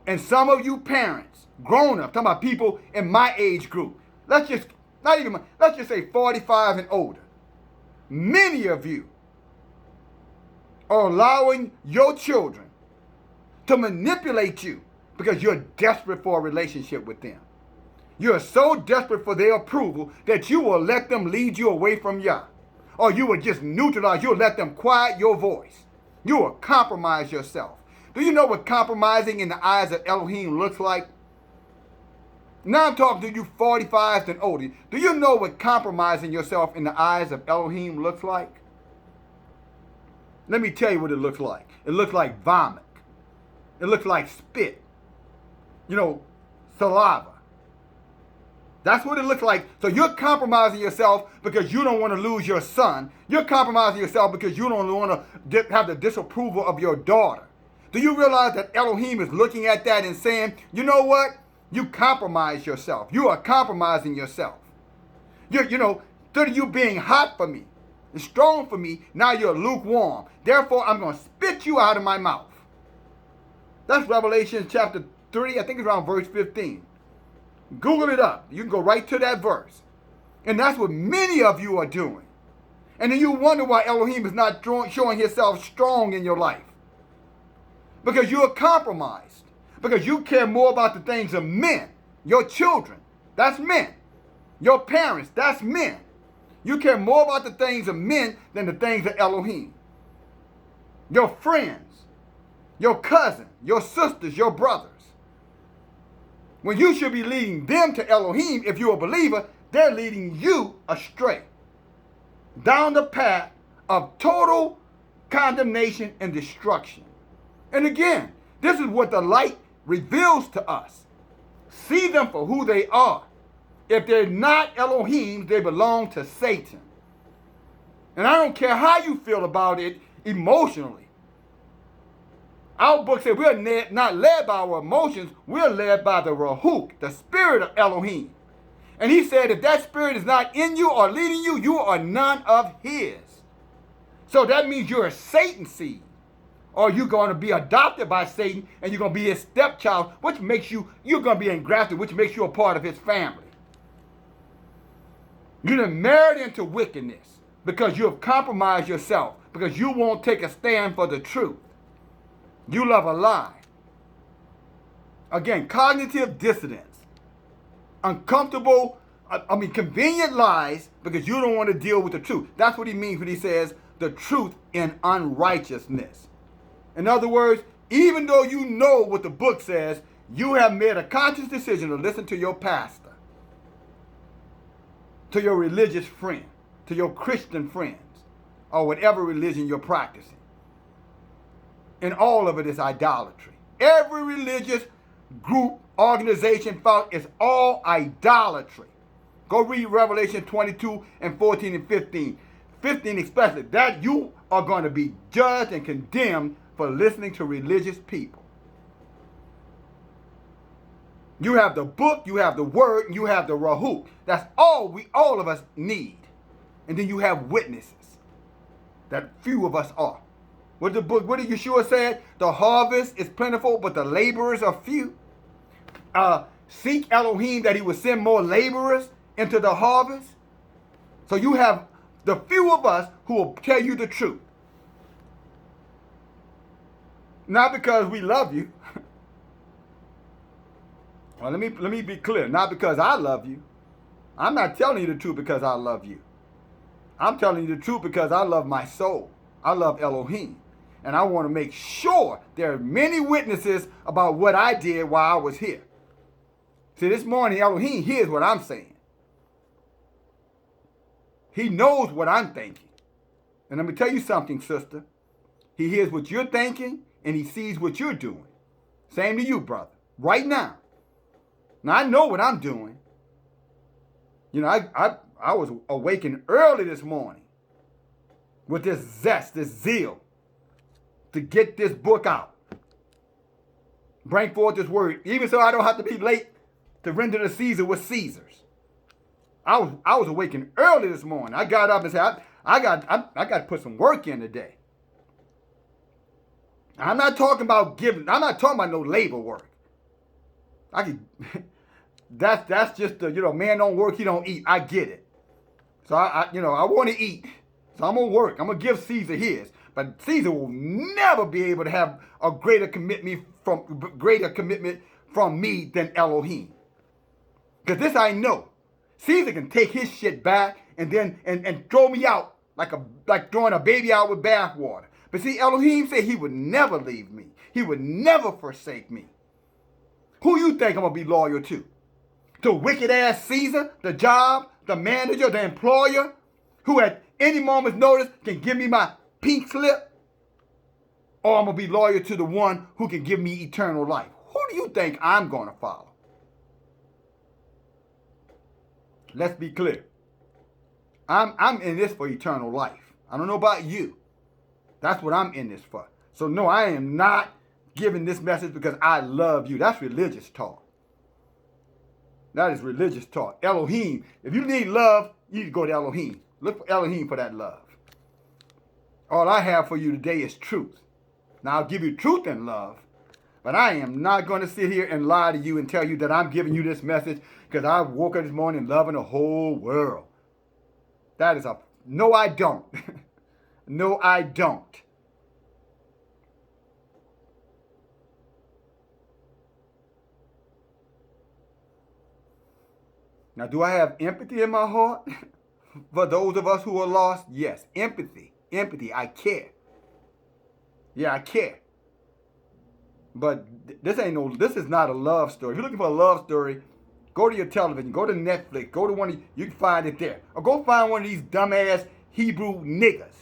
And some of you parents, grown-ups, talking about people in my age group, let's just say 45 and older. Many of you are allowing your children to manipulate you because you're desperate for a relationship with them. You're so desperate for their approval that you will let them lead you away from Yah. Or you will just neutralize, you'll let them quiet your voice. You will compromise yourself. Do you know what compromising in the eyes of Elohim looks like? Now I'm talking to you 45s and older. Do you know what compromising yourself in the eyes of Elohim looks like? Let me tell you what it looks like. It looks like vomit. It looks like spit. Saliva. That's what it looks like. So you're compromising yourself because you don't want to lose your son. You're compromising yourself because you don't want to have the disapproval of your daughter. Do you realize that Elohim is looking at that and saying, you know what? You compromise yourself. You are compromising yourself. Instead of you being hot for me and strong for me, now you're lukewarm. Therefore, I'm going to spit you out of my mouth. That's Revelation chapter 3, I think it's around verse 15. Google it up. You can go right to that verse. And that's what many of you are doing. And then you wonder why Elohim is not showing himself strong in your life. Because you are compromised. Because you care more about the things of men. Your children, that's men. Your parents, that's men. You care more about the things of men than the things of Elohim. Your friends, your cousins, your sisters, your brothers. When you should be leading them to Elohim, if you're a believer, they're leading you astray. Down the path of total condemnation and destruction. And again, this is what the light reveals to us. See them for who they are. If they're not Elohim, they belong to Satan. And I don't care how you feel about it emotionally. Our book said we're not led by our emotions, we're led by the Ruach, the spirit of Elohim. And he said if that spirit is not in you or leading you, you are none of his. So that means you're a Satan seed. Or you're going to be adopted by Satan and you're going to be his stepchild, which makes you're going to be engrafted, which makes you a part of his family. You're done married into wickedness because you have compromised yourself, because you won't take a stand for the truth. You love a lie. Again, cognitive dissonance. Uncomfortable, convenient lies because you don't want to deal with the truth. That's what he means when he says the truth in unrighteousness. In other words, even though you know what the book says, you have made a conscious decision to listen to your pastor, to your religious friend, to your Christian friends, or whatever religion you're practicing. And all of it is idolatry. Every religious group, organization, is all idolatry. Go read Revelation 22 and 14 and 15. 15 especially, that you are going to be judged and condemned for listening to religious people. You have the book, you have the word, and you have the Ruach. That's all of us need. And then you have witnesses. That few of us are. What did Yeshua said? The harvest is plentiful, but the laborers are few. Seek Elohim that he would send more laborers into the harvest. So you have the few of us who will tell you the truth. Not because we love you. Well, let me be clear. Not because I love you. I'm not telling you the truth because I love you. I'm telling you the truth because I love my soul. I love Elohim. And I want to make sure there are many witnesses about what I did while I was here. See, this morning, Elohim hears what I'm saying. He knows what I'm thinking. And let me tell you something, sister. He hears what you're thinking, and he sees what you're doing. Same to you, brother. Right now. Now, I know what I'm doing. You know, I was awakened early this morning with this zest, this zeal to get this book out. Bring forth this word, even so I don't have to be late to render to Caesar what's Caesar's. I was awakened early this morning. I got up and said, I got to put some work in today. I'm not talking about no labor work. That's just the, man don't work, he don't eat. I get it. So I want to eat. So I'm going to work. I'm going to give Caesar his. But Caesar will never be able to have a greater commitment from me than Elohim. Because this I know. Caesar can take his shit back and then and throw me out like throwing a baby out with bathwater. But see, Elohim said he would never leave me. He would never forsake me. Who you think I'm going to be loyal to? To wicked-ass Caesar, the job, the manager, the employer, who at any moment's notice can give me my pink slip? Or I'm going to be loyal to the one who can give me eternal life? Who do you think I'm going to follow? Let's be clear. I'm in this for eternal life. I don't know about you. That's what I'm in this for. So no, I am not giving this message because I love you. That's religious talk. That is religious talk. Elohim. If you need love, you need to go to Elohim. Look for Elohim for that love. All I have for you today is truth. Now I'll give you truth and love, But I am not going to sit here and lie to you and tell you that I'm giving you this message because I woke up this morning loving the whole world. That is a no, I don't. No, I don't. Now, do I have empathy in my heart for those of us who are lost? Yes, empathy. Empathy. I care. Yeah, I care. But this is not a love story. If you're looking for a love story, go to your television, go to Netflix, go to you can find it there. Or go find one of these dumbass Hebrew niggas.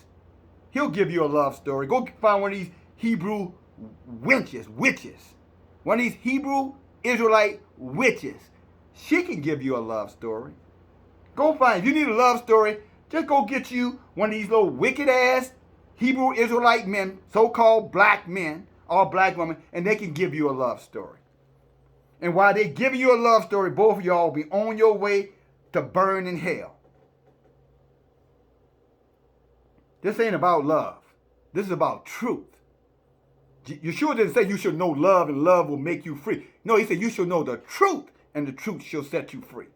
He'll give you a love story. Go find one of these Hebrew witches. One of these Hebrew Israelite witches. She can give you a love story. Go find, if you need a love story, just go get you one of these little wicked ass Hebrew Israelite men, so-called black men, or black women, and they can give you a love story. And while they give you a love story, both of y'all will be on your way to burn in hell. This ain't about love. This is about truth. Yeshua didn't say you should know love and love will make you free. No, he said you should know the truth and the truth shall set you free.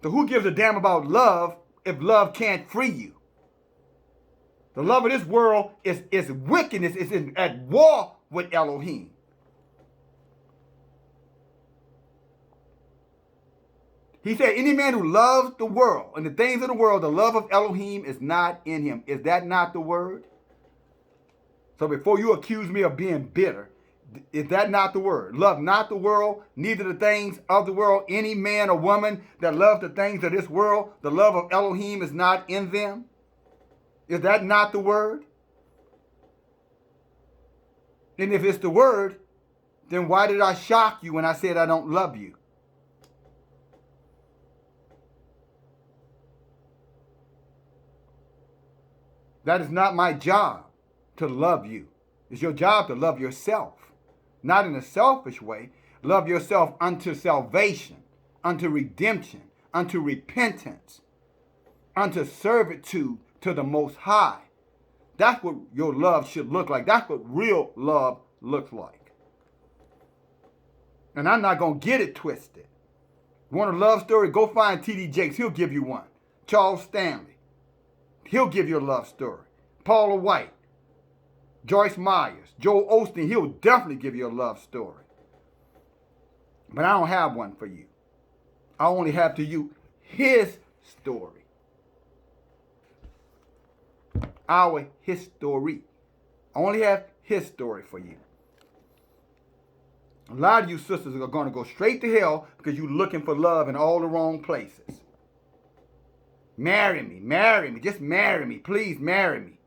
So who gives a damn about love if love can't free you? The love of this world is wickedness. It's at war with Elohim. He said, any man who loves the world and the things of the world, the love of Elohim is not in him. Is that not the word? So before you accuse me of being bitter, is that not the word? Love not the world, neither the things of the world. Any man or woman that loves the things of this world, the love of Elohim is not in them. Is that not the word? And if it's the word, then why did I shock you when I said I don't love you? That is not my job to love you. It's your job to love yourself. Not in a selfish way. Love yourself unto salvation, unto redemption, unto repentance, unto servitude to the Most High. That's what your love should look like. That's what real love looks like. And I'm not going to get it twisted. You want a love story? Go find T.D. Jakes. He'll give you one. Charles Stanley. He'll give you a love story. Paula White. Joyce Myers. Joel Osteen. He'll definitely give you a love story. But I don't have one for you. I only have to you his story. Our history. I only have his story for you. A lot of you sisters are going to go straight to hell because you're looking for love in all the wrong places. Marry me, just marry me, please marry me.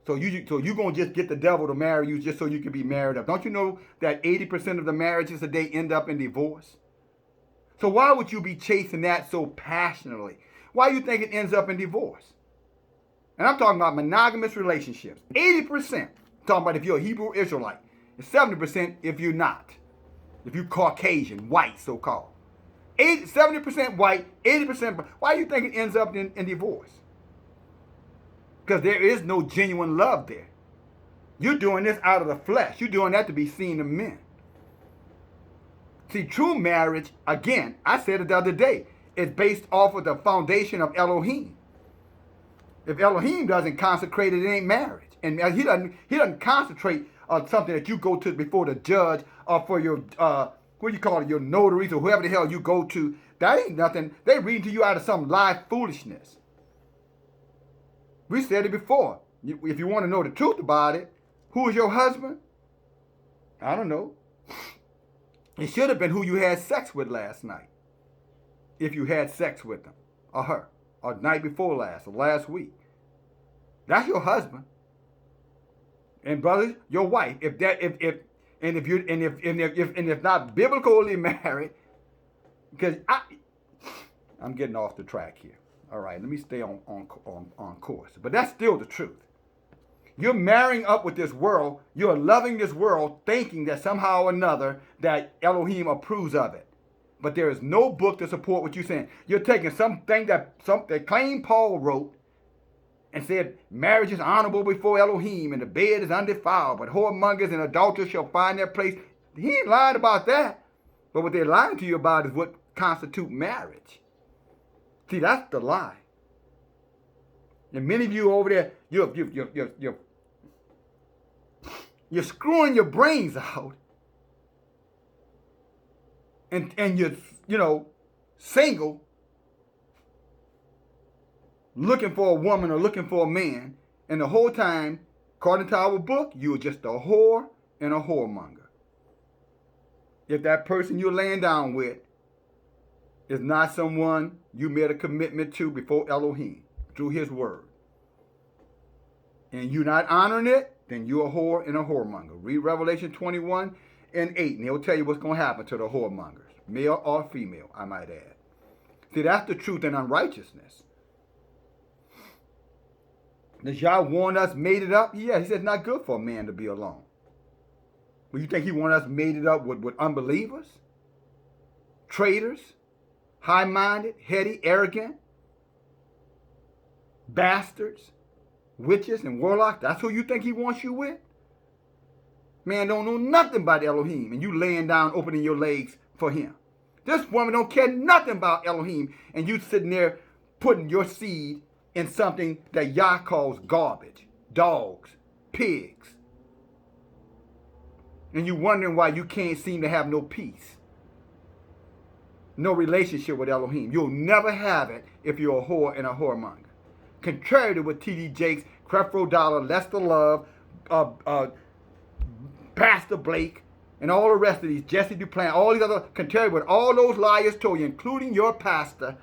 So you're going to just get the devil to marry you just so you can be married up. Don't you know that 80% of the marriages today end up in divorce? So why would you be chasing that so passionately? Why do you think it ends up in divorce? And I'm talking about monogamous relationships. 80% talking about if you're a Hebrew Israelite. And 70% if you're not. If you're Caucasian, white so-called. 70% white, 80%. Why do you think it ends up in divorce? Because there is no genuine love there. You're doing this out of the flesh. You're doing that to be seen of men. See, true marriage, again, I said it the other day, is based off of the foundation of Elohim. If Elohim doesn't consecrate it, it ain't marriage. And he doesn't concentrate on something that you go to before the judge or for your, what do you call it, your notaries or whoever the hell you go to. That ain't nothing. They reading to you out of some live foolishness. We said it before. If you want to know the truth about it, who is your husband? I don't know. It should have been who you had sex with last night. If you had sex with them or her, or the night before last, or last week. That's your husband. And brothers, your wife. If not biblically married, because I'm getting off the track here. All right, let me stay on course. But that's still the truth. You're marrying up with this world. You're loving this world, thinking that somehow or another that Elohim approves of it. But there is no book to support what you're saying. You're taking something that claim Paul wrote and said, marriage is honorable before Elohim, and the bed is undefiled, but whoremongers and adulterers shall find their place. He ain't lying about that. But what they're lying to you about is what constitutes marriage. See, that's the lie. And many of you over there, you're screwing your brains out. And you're, single, looking for a woman or looking for a man, and the whole time, according to our book, you're just a whore and a whoremonger. If that person you're laying down with is not someone you made a commitment to before Elohim, through his word, and you're not honoring it, then you're a whore and a whoremonger. Read Revelation 21 and 8, and he'll tell you what's going to happen to the whoremongers, male or female, I might add. See, that's the truth in unrighteousness. Does Yah warn us, made it up? Yeah, he said it's not good for a man to be alone. Well, you think he warned us, made it up with unbelievers? Traitors? High-minded, heady, arrogant? Bastards? Witches and warlocks? That's who you think he wants you with? Man don't know nothing about Elohim, and you laying down, opening your legs for him. This woman don't care nothing about Elohim, and you sitting there putting your seed in something that Yah calls garbage, dogs, pigs. And you wondering why you can't seem to have no peace, no relationship with Elohim. You'll never have it if you're a whore and a whoremonger. Contrary to what T.D. Jakes, Creflo Dollar, Lester Love, Pastor Blake, and all the rest of these, Jesse Duplantis, all these other, contrary to what all those liars told you, including your pastor,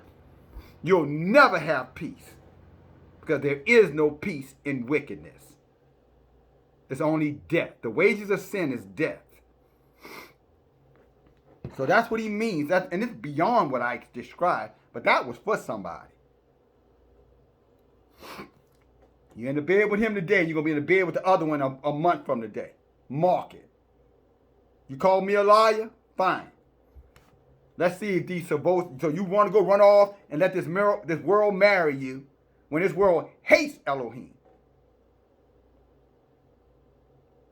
you'll never have peace. Because there is no peace in wickedness. It's only death. The wages of sin is death. So that's what he means. And it's beyond what I described, but that was for somebody. You're in the bed with him today, you're going to be in the bed with the other one a month from today. Mark it. You call me a liar? Fine. Let's see if these are both. So you want to go run off and let this world marry you when this world hates Elohim.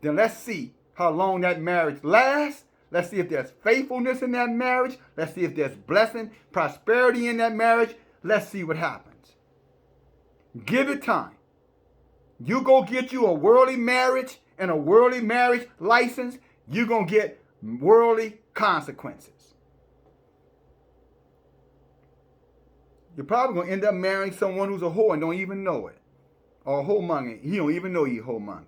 Then let's see how long that marriage lasts. Let's see if there's faithfulness in that marriage. Let's see if there's blessing, prosperity in that marriage. Let's see what happens. Give it time. You go get you a worldly marriage and a worldly marriage license, you're going to get worldly consequences. You're probably going to end up marrying someone who's a whore and don't even know it. Or a whoremonger. He don't even know he's a whoremonger.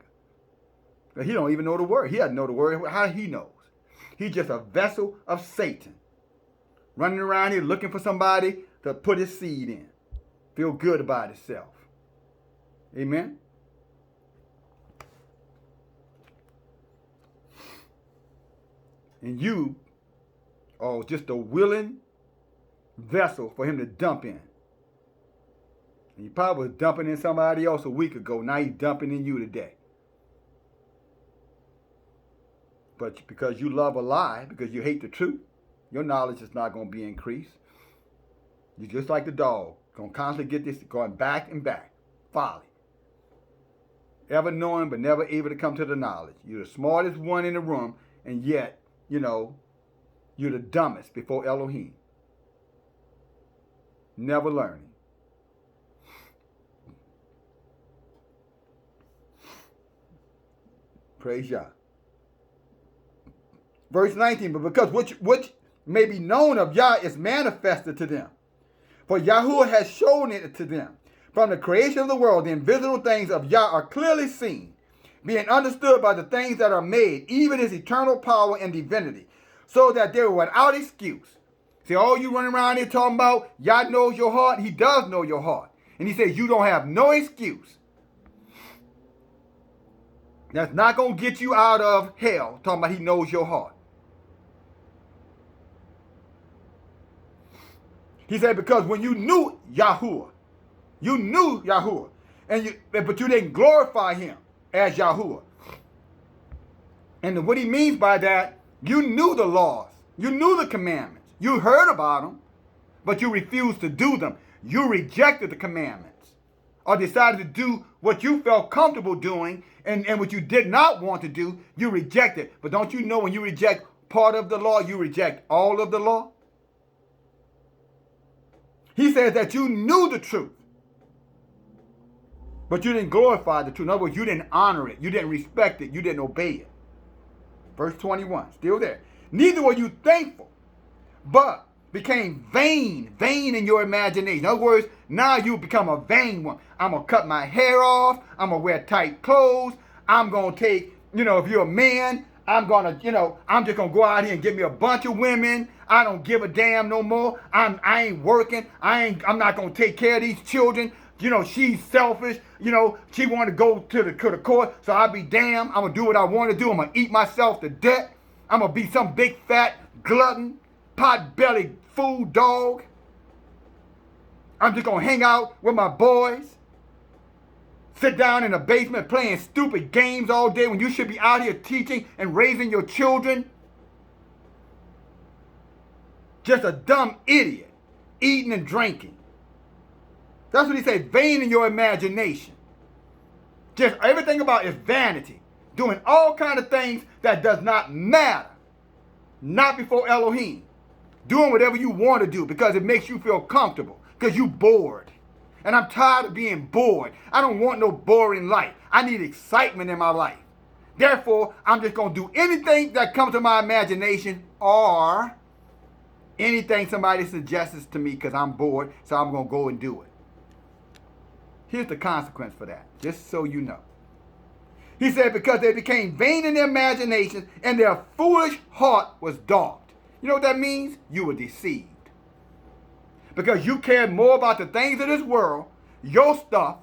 He don't even know the word. He doesn't know the word. How he knows? He's just a vessel of Satan. Running around here looking for somebody to put his seed in. Feel good about himself. Amen? And you are just a willing vessel for him to dump in. And he probably was dumping in somebody else a week ago. Now he's dumping in you today. But because you love a lie, because you hate the truth, your knowledge is not going to be increased. You're just like the dog. Going to constantly get this going back and back. Folly. Ever knowing but never able to come to the knowledge. You're the smartest one in the room, and yet, you're the dumbest before Elohim. Never learning. Praise Yah. Verse 19, but because which may be known of Yah is manifested to them. For Yahuwah has shown it to them. From the creation of the world, the invisible things of Yah are clearly seen, being understood by the things that are made, even his eternal power and divinity, so that they were without excuse. See, all you running around here talking about, Yah knows your heart. He does know your heart. And he says you don't have no excuse. That's not going to get you out of hell, talking about he knows your heart. He said, because when you knew Yahuwah, but you didn't glorify him as Yahuwah. And what he means by that, you knew the laws. You knew the commandments. You heard about them, but you refused to do them. You rejected the commandments or decided to do what you felt comfortable doing and what you did not want to do, you reject it. But don't you know when you reject part of the law, you reject all of the law? He says that you knew the truth, but you didn't glorify the truth. In other words, you didn't honor it. You didn't respect it. You didn't obey it. Verse 21, still there. Neither were you thankful, but became vain in your imagination. In other words, now you become a vain one. I'm going to cut my hair off. I'm going to wear tight clothes. I'm going to take, if you're a man, I'm going to, I'm just going to go out here and get me a bunch of women. I don't give a damn no more. I ain't working. I'm not going to take care of these children. She's selfish. She want to go to the court. So I'll be damned. I'm going to do what I want to do. I'm going to eat myself to death. I'm going to be some big fat glutton, pot-bellied food dog. I'm just going to hang out with my boys. Sit down in the basement playing stupid games all day when you should be out here teaching and raising your children. Just a dumb idiot, eating and drinking. That's what he said, vain in your imagination. Just everything about is vanity. Doing all kind of things that does not matter. Not before Elohim. Doing whatever you want to do because it makes you feel comfortable. Because you bored. And I'm tired of being bored. I don't want no boring life. I need excitement in my life. Therefore, I'm just going to do anything that comes to my imagination or anything somebody suggests to me because I'm bored, so I'm going to go and do it. Here's the consequence for that, just so you know. He said, because they became vain in their imaginations and their foolish heart was darkened. You know what that means? You were deceived. Because you cared more about the things of this world, your stuff,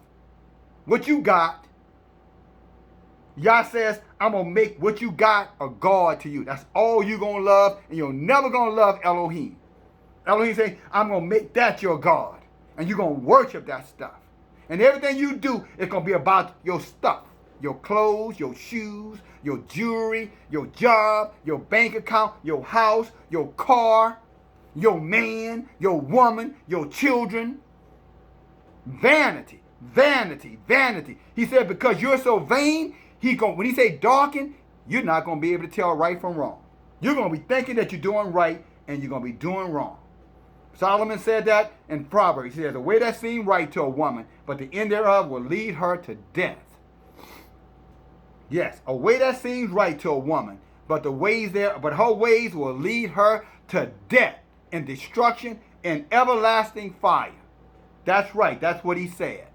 what you got. Yah says, I'm going to make what you got a God to you. That's all you're going to love, and you're never going to love Elohim. Elohim says, I'm going to make that your God, and you're going to worship that stuff. And everything you do is going to be about your stuff, your clothes, your shoes, your jewelry, your job, your bank account, your house, your car, your man, your woman, your children. Vanity, vanity, vanity. He said, because you're so vain, when he say darken, you're not going to be able to tell right from wrong. You're going to be thinking that you're doing right, and you're going to be doing wrong. Solomon said that in Proverbs. He says, the way that seemed right to a woman, but the end thereof will lead her to death. Yes, a way that seems right to a woman, but her ways will lead her to death and destruction and everlasting fire. That's right. That's what he said.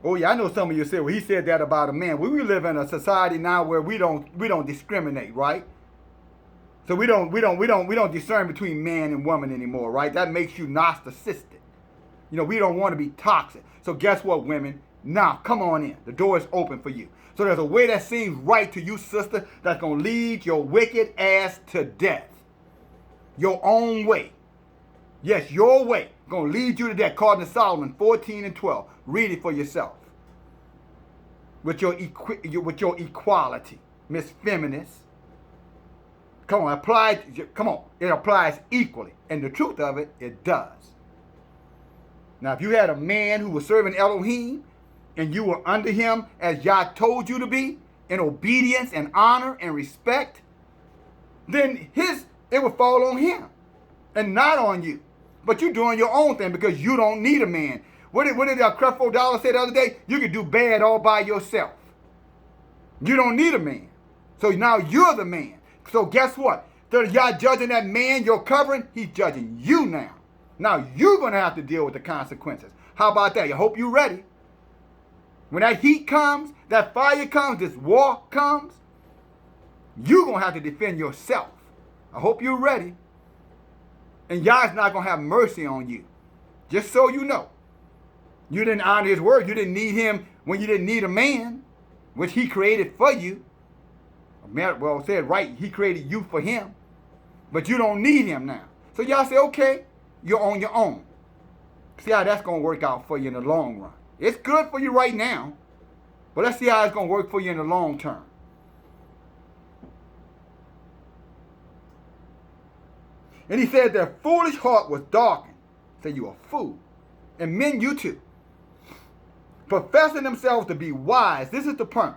Oh yeah, I know some of you say, well, he said that about a man. We live in a society now where we don't discriminate, right? So we don't discern between man and woman anymore, right? That makes you narcissistic. We don't want to be toxic. So guess what, women? Now, come on in. The door is open for you. So there's a way that seems right to you, sister, that's going to lead your wicked ass to death. Your own way. Yes, your way. Going to lead you to death. According to Solomon 14 and 12. Read it for yourself. With your equality. Miss Feminist. Come on, it applies equally. And the truth of it, it does. Now, if you had a man who was serving Elohim, and you were under him as Yah told you to be, in obedience and honor and respect, then it would fall on him and not on you. But you're doing your own thing because you don't need a man. What did Creflo Dollar say the other day? You can do bad all by yourself. You don't need a man. So now you're the man. So guess what? Instead of Yah judging that man you're covering, he's judging you now. Now you're going to have to deal with the consequences. How about that? I hope you're ready. When that heat comes, that fire comes, this war comes, you're going to have to defend yourself. I hope you're ready. And Yah's not going to have mercy on you. Just so you know. You didn't honor his word. You didn't need him when you didn't need a man, which he created for you. Well, said right, he created you for him. But you don't need him now. So Yah say, okay, you're on your own. See how that's going to work out for you in the long run. It's good for you right now, but let's see how it's going to work for you in the long term. And he said their foolish heart was darkened. Say you a fool. And men, you too. Professing themselves to be wise. This is the point.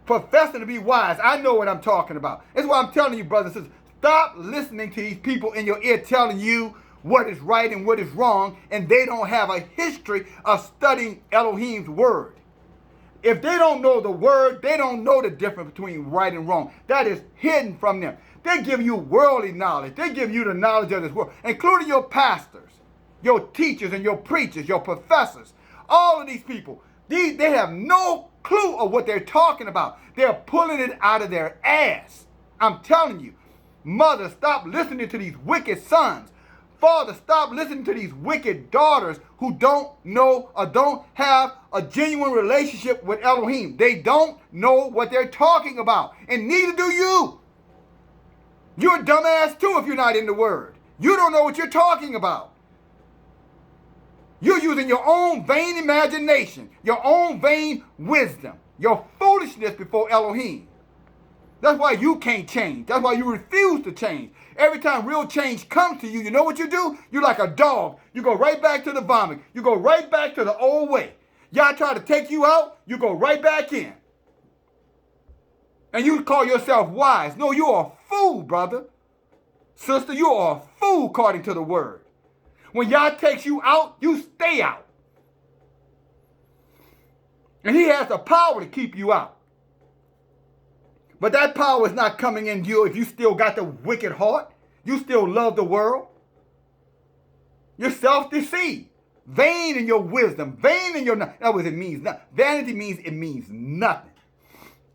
Professing to be wise. I know what I'm talking about. That's why I'm telling you, brothers and sisters, stop listening to these people in your ear telling you what is right and what is wrong, and they don't have a history of studying Elohim's word. If they don't know the word, they don't know the difference between right and wrong. That is hidden from them. They give you worldly knowledge. They give you the knowledge of this world, including your pastors, your teachers and your preachers, your professors. All of these people, they have no clue of what they're talking about. They're pulling it out of their ass. I'm telling you. Mother, stop listening to these wicked sons. Father, stop listening to these wicked daughters who don't know or don't have a genuine relationship with Elohim. They don't know what they're talking about, and neither do you. You're a dumbass too if you're not in the word. You don't know what you're talking about. You're using your own vain imagination, your own vain wisdom, your foolishness before Elohim. That's why you can't change. That's why you refuse to change. Every time real change comes to you, you know what you do? You're like a dog. You go right back to the vomit. You go right back to the old way. Y'all try to take you out, you go right back in. And you call yourself wise. No, you're a fool, brother. Sister, you are a fool according to the word. When Yah takes you out, you stay out. And he has the power to keep you out. But that power is not coming in you if you still got the wicked heart. You still love the world. You're self-deceived. Vain in your wisdom. Vain in your... That's what it means. Vanity means it means nothing.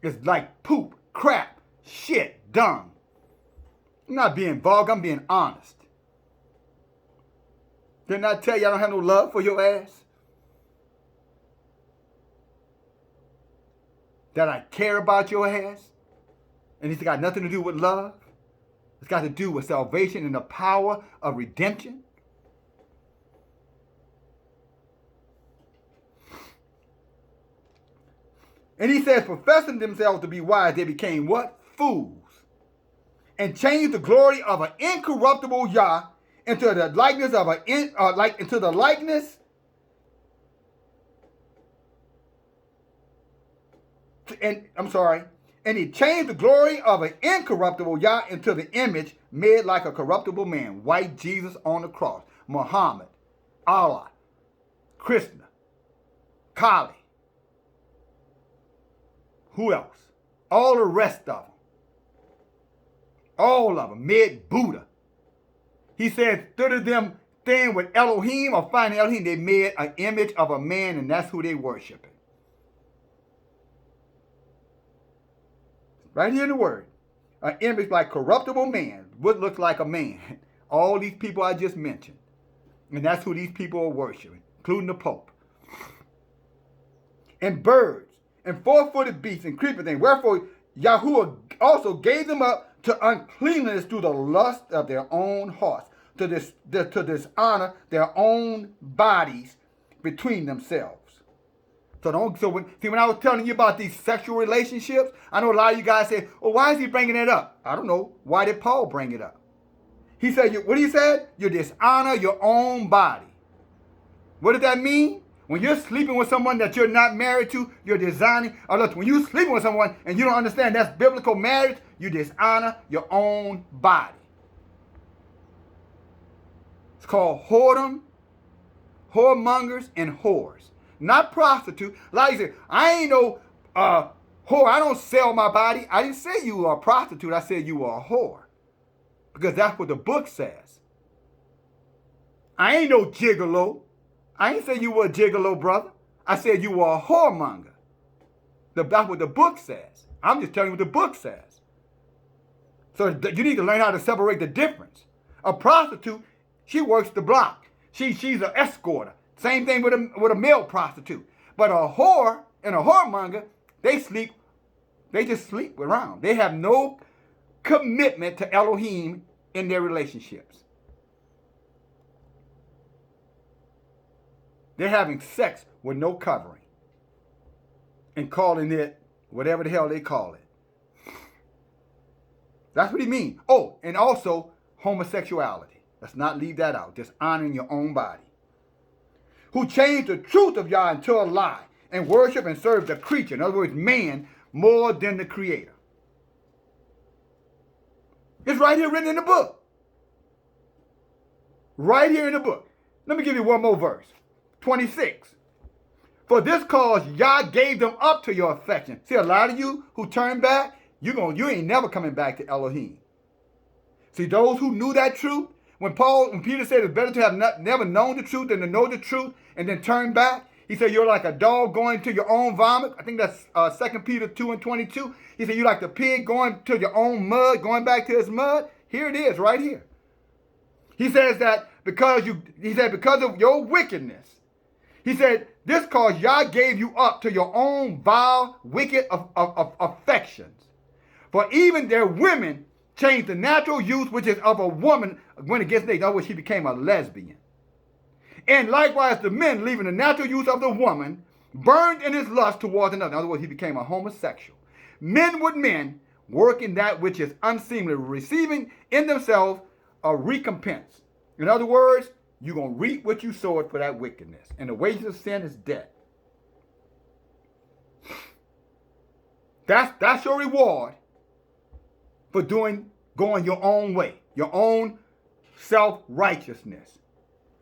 It's like poop, crap, shit, dung. I'm not being vulgar. I'm being honest. Didn't I tell you I don't have no love for your ass? That I care about your ass? And it's got nothing to do with love. It's got to do with salvation and the power of redemption. And he says, professing themselves to be wise, they became what? Fools. And changed the glory of an incorruptible Yah into the likeness of into the likeness and he changed the glory of an incorruptible Yah into the image made like a corruptible man. White Jesus on the cross. Muhammad, Allah, Krishna, Kali. Who else? All the rest of them. All of them made Buddha. He said, instead of them staying with Elohim or finding Elohim, they made an image of a man, and that's who they worshiping. Right here in the word. An image like corruptible man. What looks like a man. All these people I just mentioned. And that's who these people are worshiping, including the Pope. And birds, and four-footed beasts, and creeping things. Wherefore, Yahuwah also gave them up to uncleanness through the lust of their own hearts, to dishonor their own bodies between themselves. When I was telling you about these sexual relationships, I know a lot of you guys say, well, why is he bringing it up? I don't know. Why did Paul bring it up? He said, what he said? You dishonor your own body. What does that mean? When you're sleeping with someone that you're not married to, you're dishonoring. Or look, when you're sleeping with someone and you don't understand that's biblical marriage, you dishonor your own body. It's called whoredom, whoremongers, and whores. Not prostitute. Like you say, I ain't no whore. I don't sell my body. I didn't say you were a prostitute. I said you were a whore. Because that's what the book says. I ain't no gigolo. I ain't say you were a gigolo, brother. I said you were a whoremonger. That's what the book says. I'm just telling you what the book says. So you need to learn how to separate the difference. A prostitute, she works the block. She's an escorter. Same thing with a male prostitute. But a whore and a whoremonger, they just sleep around. They have no commitment to Elohim in their relationships. They're having sex with no covering and calling it whatever the hell they call it. That's what he means. Oh, and also homosexuality. Let's not leave that out. Dishonoring your own body. Who changed the truth of Yah into a lie and worship and serve the creature, in other words, man, more than the creator. It's right here written in the book. Right here in the book. Let me give you one more verse. 26. For this cause Yah gave them up to your affection. See, a lot of you who turn back, you ain't never coming back to Elohim. See, those who knew that truth, when Peter said it's better to have never known the truth than to know the truth and then turn back, he said you're like a dog going to your own vomit. I think that's 2 Peter 2:22. He said you're like the pig going to your own mud, going back to his mud. Here it is, right here. He says that because of your wickedness, he said, this cause Yah gave you up to your own vile, wicked affections. For even their women changed the natural use which is of a woman when against nature. In other words, she became a lesbian. And likewise the men, leaving the natural use of the woman, burned in his lust towards another. In other words, he became a homosexual. Men with men, working that which is unseemly, receiving in themselves a recompense. In other words, you're going to reap what you sowed for that wickedness. And the wages of sin is death. That's your reward for going your own way, your own self-righteousness.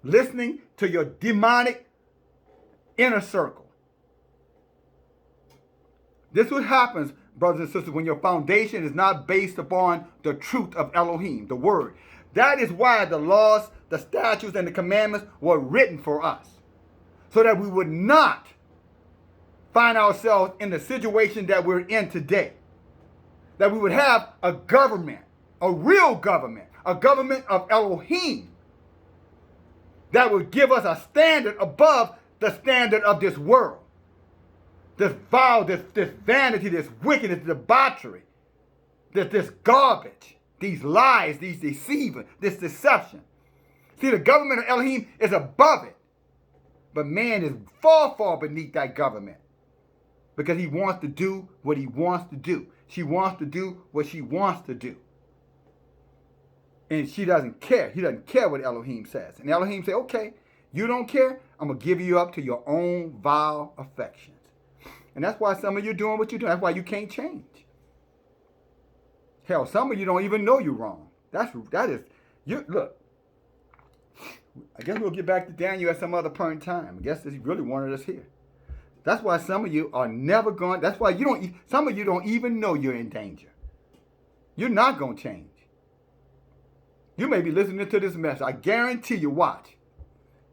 Listening to your demonic inner circle. This is what happens, brothers and sisters, when your foundation is not based upon the truth of Elohim, the word. That is why the laws, the statutes, and the commandments were written for us. So that we would not find ourselves in the situation that we're in today. That we would have a government, a real government, a government of Elohim that would give us a standard above the standard of this world. This vile, this vanity, this wickedness, this debauchery, this garbage, these lies, these deceiving, this deception. See, the government of Elohim is above it. But man is far, far beneath that government. Because he wants to do what he wants to do. She wants to do what she wants to do. And she doesn't care. He doesn't care what Elohim says. And Elohim says, okay, you don't care? I'm going to give you up to your own vile affections. And that's why some of you are doing what you're doing. That's why you can't change. Hell, some of you don't even know you're wrong. Look, I guess we'll get back to Daniel at some other point in time. I guess he really wanted us here. That's why some of you are never going, that's why some of you don't even know you're in danger. You're not going to change. You may be listening to this message. I guarantee you, watch.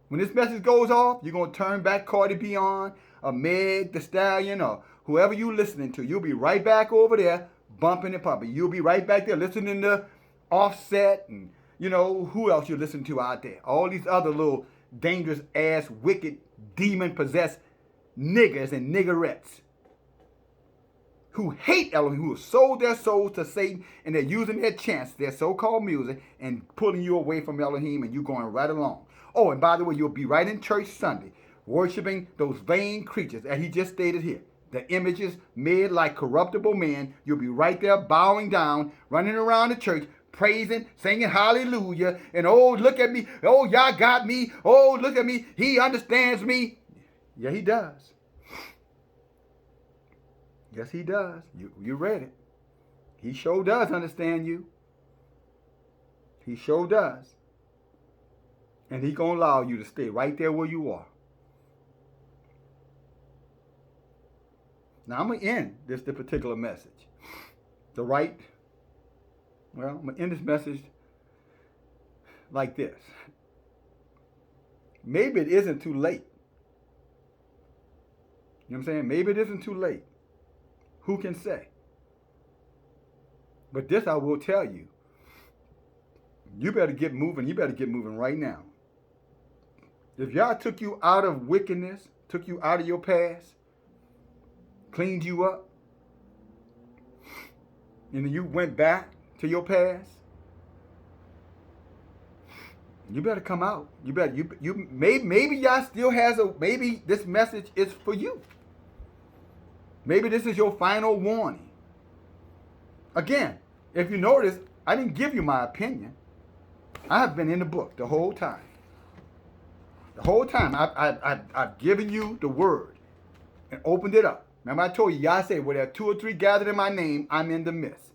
When this message goes off, you're going to turn back Cardi B on, or Meg Thee Stallion, or whoever you're listening to. You'll be right back over there bumping and pumping. You'll be right back there listening to Offset and, who else you're listening to out there. All these other little dangerous ass, wicked, demon-possessed niggers and niggerettes who hate Elohim, who have sold their souls to Satan, and they're using their chance, their so-called music, and pulling you away from Elohim, and you're going right along. Oh, and by the way, you'll be right in church Sunday, worshiping those vain creatures, as he just stated here. The images made like corruptible men. You'll be right there bowing down, running around the church, praising, singing hallelujah, and oh, look at me. Oh, Yah got me. Oh, look at me. He understands me. Yeah, he does. Yes, he does. You read it. He sure does understand you. He sure does. And he's going to allow you to stay right there where you are. Now, I'm going to end this particular message. I'm going to end this message like this. Maybe it isn't too late. You know what I'm saying? Maybe it isn't too late. Who can say? But this I will tell you. You better get moving. You better get moving right now. If Yah took you out of wickedness, took you out of your past, cleaned you up, and then you went back to your past, you better come out. Maybe Yah still has maybe this message is for you. Maybe this is your final warning. Again, if you notice, I didn't give you my opinion. I have been in the book the whole time. The whole time I've given you the word and opened it up. Remember I told you, Yah said, where there are two or three gathered in my name, I'm in the midst.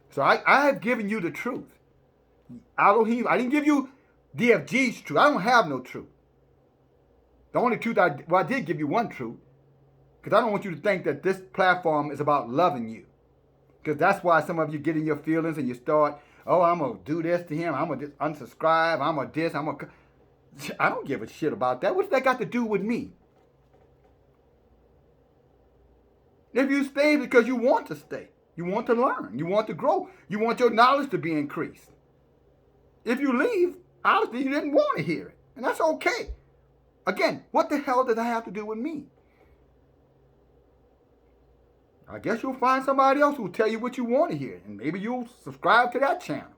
So I have given you the truth. Elohim, I didn't give you DFG's truth. I don't have no truth. The only truth I did give you one truth, because I don't want you to think that this platform is about loving you. Because that's why some of you get in your feelings and you start, oh, I'm going to do this to him. I'm going to unsubscribe. I'm going to this. I don't give a shit about that. What's that got to do with me? If you stay because you want to stay, you want to learn, you want to grow, you want your knowledge to be increased. If you leave, obviously you didn't want to hear it. And that's okay. Again, what the hell does that have to do with me? I guess you'll find somebody else who will tell you what you want to hear. And maybe you'll subscribe to that channel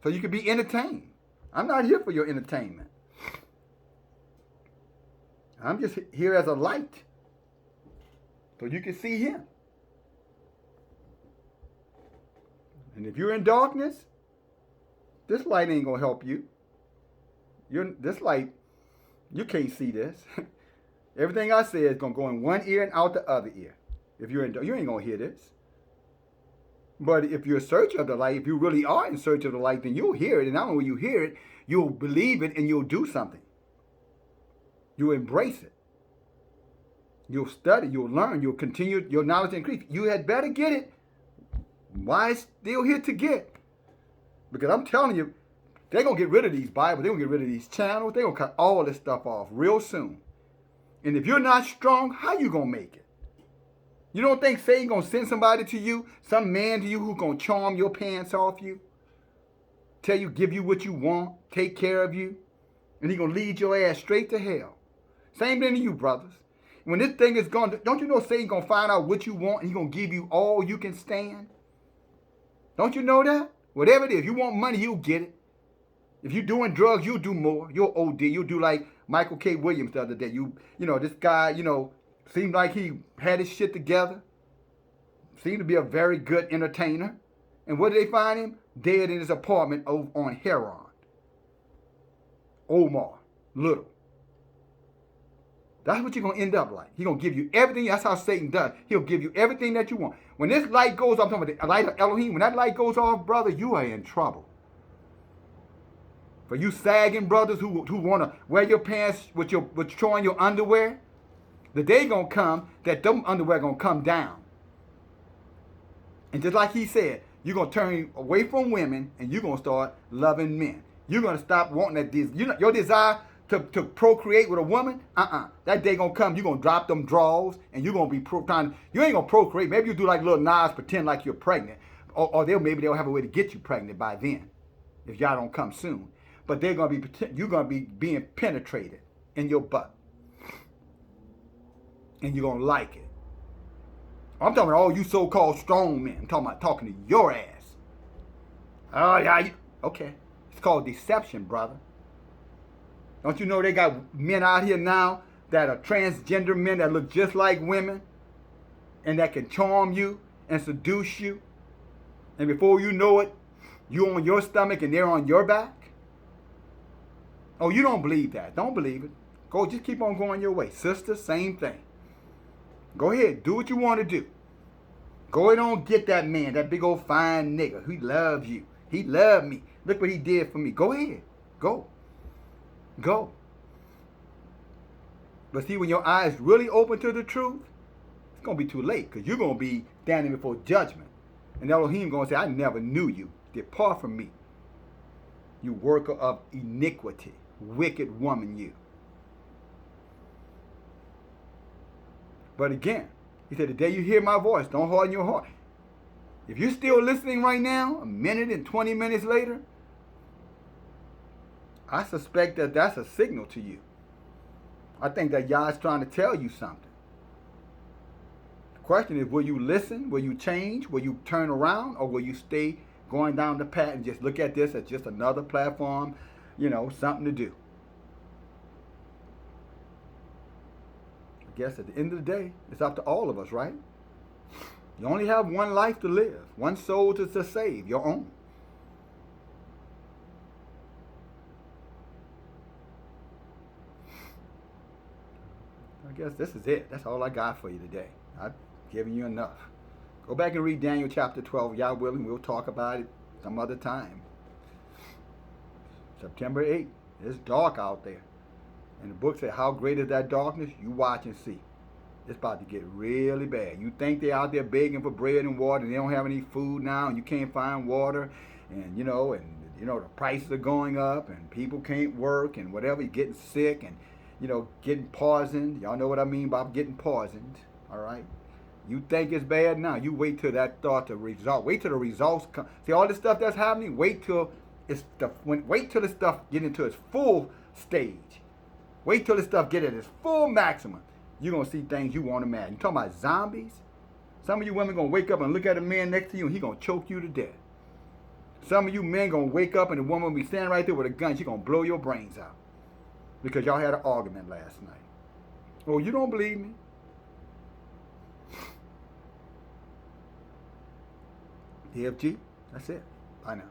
so you can be entertained. I'm not here for your entertainment. I'm just here as a light so you can see him. And if you're in darkness, this light ain't going to help you. This light, you can't see this. Everything I say is going to go in one ear and out the other ear. If you're in, you ain't going to hear this. But if you're in search of the light, if you really are in search of the light, then you'll hear it. And not only will you hear it, you'll believe it and you'll do something. You'll embrace it. You'll study, you'll learn, you'll continue your knowledge to increase. You had better get it. Why it's still here to get? Because I'm telling you, they're going to get rid of these Bibles. They're going to get rid of these channels. They're going to cut all this stuff off real soon. And if you're not strong, how you going to make it? You don't think Satan going to send somebody to you, some man to you who's going to charm your pants off you? Tell you, give you what you want, take care of you, and he's going to lead your ass straight to hell. Same thing to you, brothers. When this thing is gone, don't you know Satan's going to find out what you want and he's going to give you all you can stand? Don't you know that? Whatever it is, you want money, you'll get it. If you're doing drugs, you'll do more. You'll OD. You'll do like Michael K. Williams the other day. You know, this guy, seemed like he had his shit together. Seemed to be a very good entertainer. And where did they find him? Dead in his apartment over on Heron. Omar Little. That's what you're going to end up like. He's going to give you everything. That's how Satan does. He'll give you everything that you want. When this light goes off, I'm talking about the light of Elohim, when that light goes off, brother, you are in trouble. For you sagging brothers who want to wear your pants with showing your underwear, the day going to come that them underwear going to come down. And just like he said, you're going to turn away from women and you're going to start loving men. You're going to stop wanting that. Your desire to procreate with a woman, that day going to come, you're going to drop them drawers and you're going to be you ain't going to procreate. Maybe you do like little Nas, pretend like you're pregnant. Or maybe they'll have a way to get you pregnant by then, if y'all don't come soon. But you're going to be being penetrated in your butt. And you're going to like it. I'm talking about all you so-called strong men. I'm talking to your ass. Oh, yeah. Okay. It's called deception, brother. Don't you know they got men out here now that are transgender men that look just like women and that can charm you and seduce you? And before you know it, you're on your stomach and they're on your back? Oh, you don't believe that. Don't believe it. Just keep on going your way. Sister, same thing. Go ahead. Do what you want to do. Go ahead on, get that man, that big old fine nigga. He loves you. He loved me. Look what he did for me. Go ahead. Go. But see, when your eyes really open to the truth, it's going to be too late because you're going to be standing before judgment. And Elohim going to say, I never knew you. Depart from me, you worker of iniquity, wicked woman you. But again, he said, the day you hear my voice, don't harden your heart. If you're still listening right now, a minute and 20 minutes later, I suspect that that's a signal to you. I think that Yah's trying to tell you something. The question is, will you listen? Will you change? Will you turn around? Or will you stay going down the path and just look at this as just another platform, something to do? I guess at the end of the day, it's up to all of us, right? You only have one life to live, one soul to save, your own. guess this is it. That's all I got for you today. I've given you enough. Go back and read Daniel chapter 12. Y'all willing, we'll talk about it some other time. September 8th. It's dark out there. And the book said, how great is that darkness? You watch and see. It's about to get really bad. You think they're out there begging for bread and water and they don't have any food now and you can't find water and the prices are going up and people can't work and whatever, you're getting sick and getting poisoned. Y'all know what I mean by getting poisoned, all right? You think it's bad now. You wait till that thought to result. Wait till the results come. See all this stuff that's happening? Wait till the stuff get into its full stage. Wait till the stuff get at its full maximum. You're going to see things you won't imagine. You talking about zombies? Some of you women going to wake up and look at a man next to you and he going to choke you to death. Some of you men going to wake up and the woman will be standing right there with a gun. She's going to blow your brains out. Because y'all had an argument last night. Oh, you don't believe me? DFG, that's it. Bye now.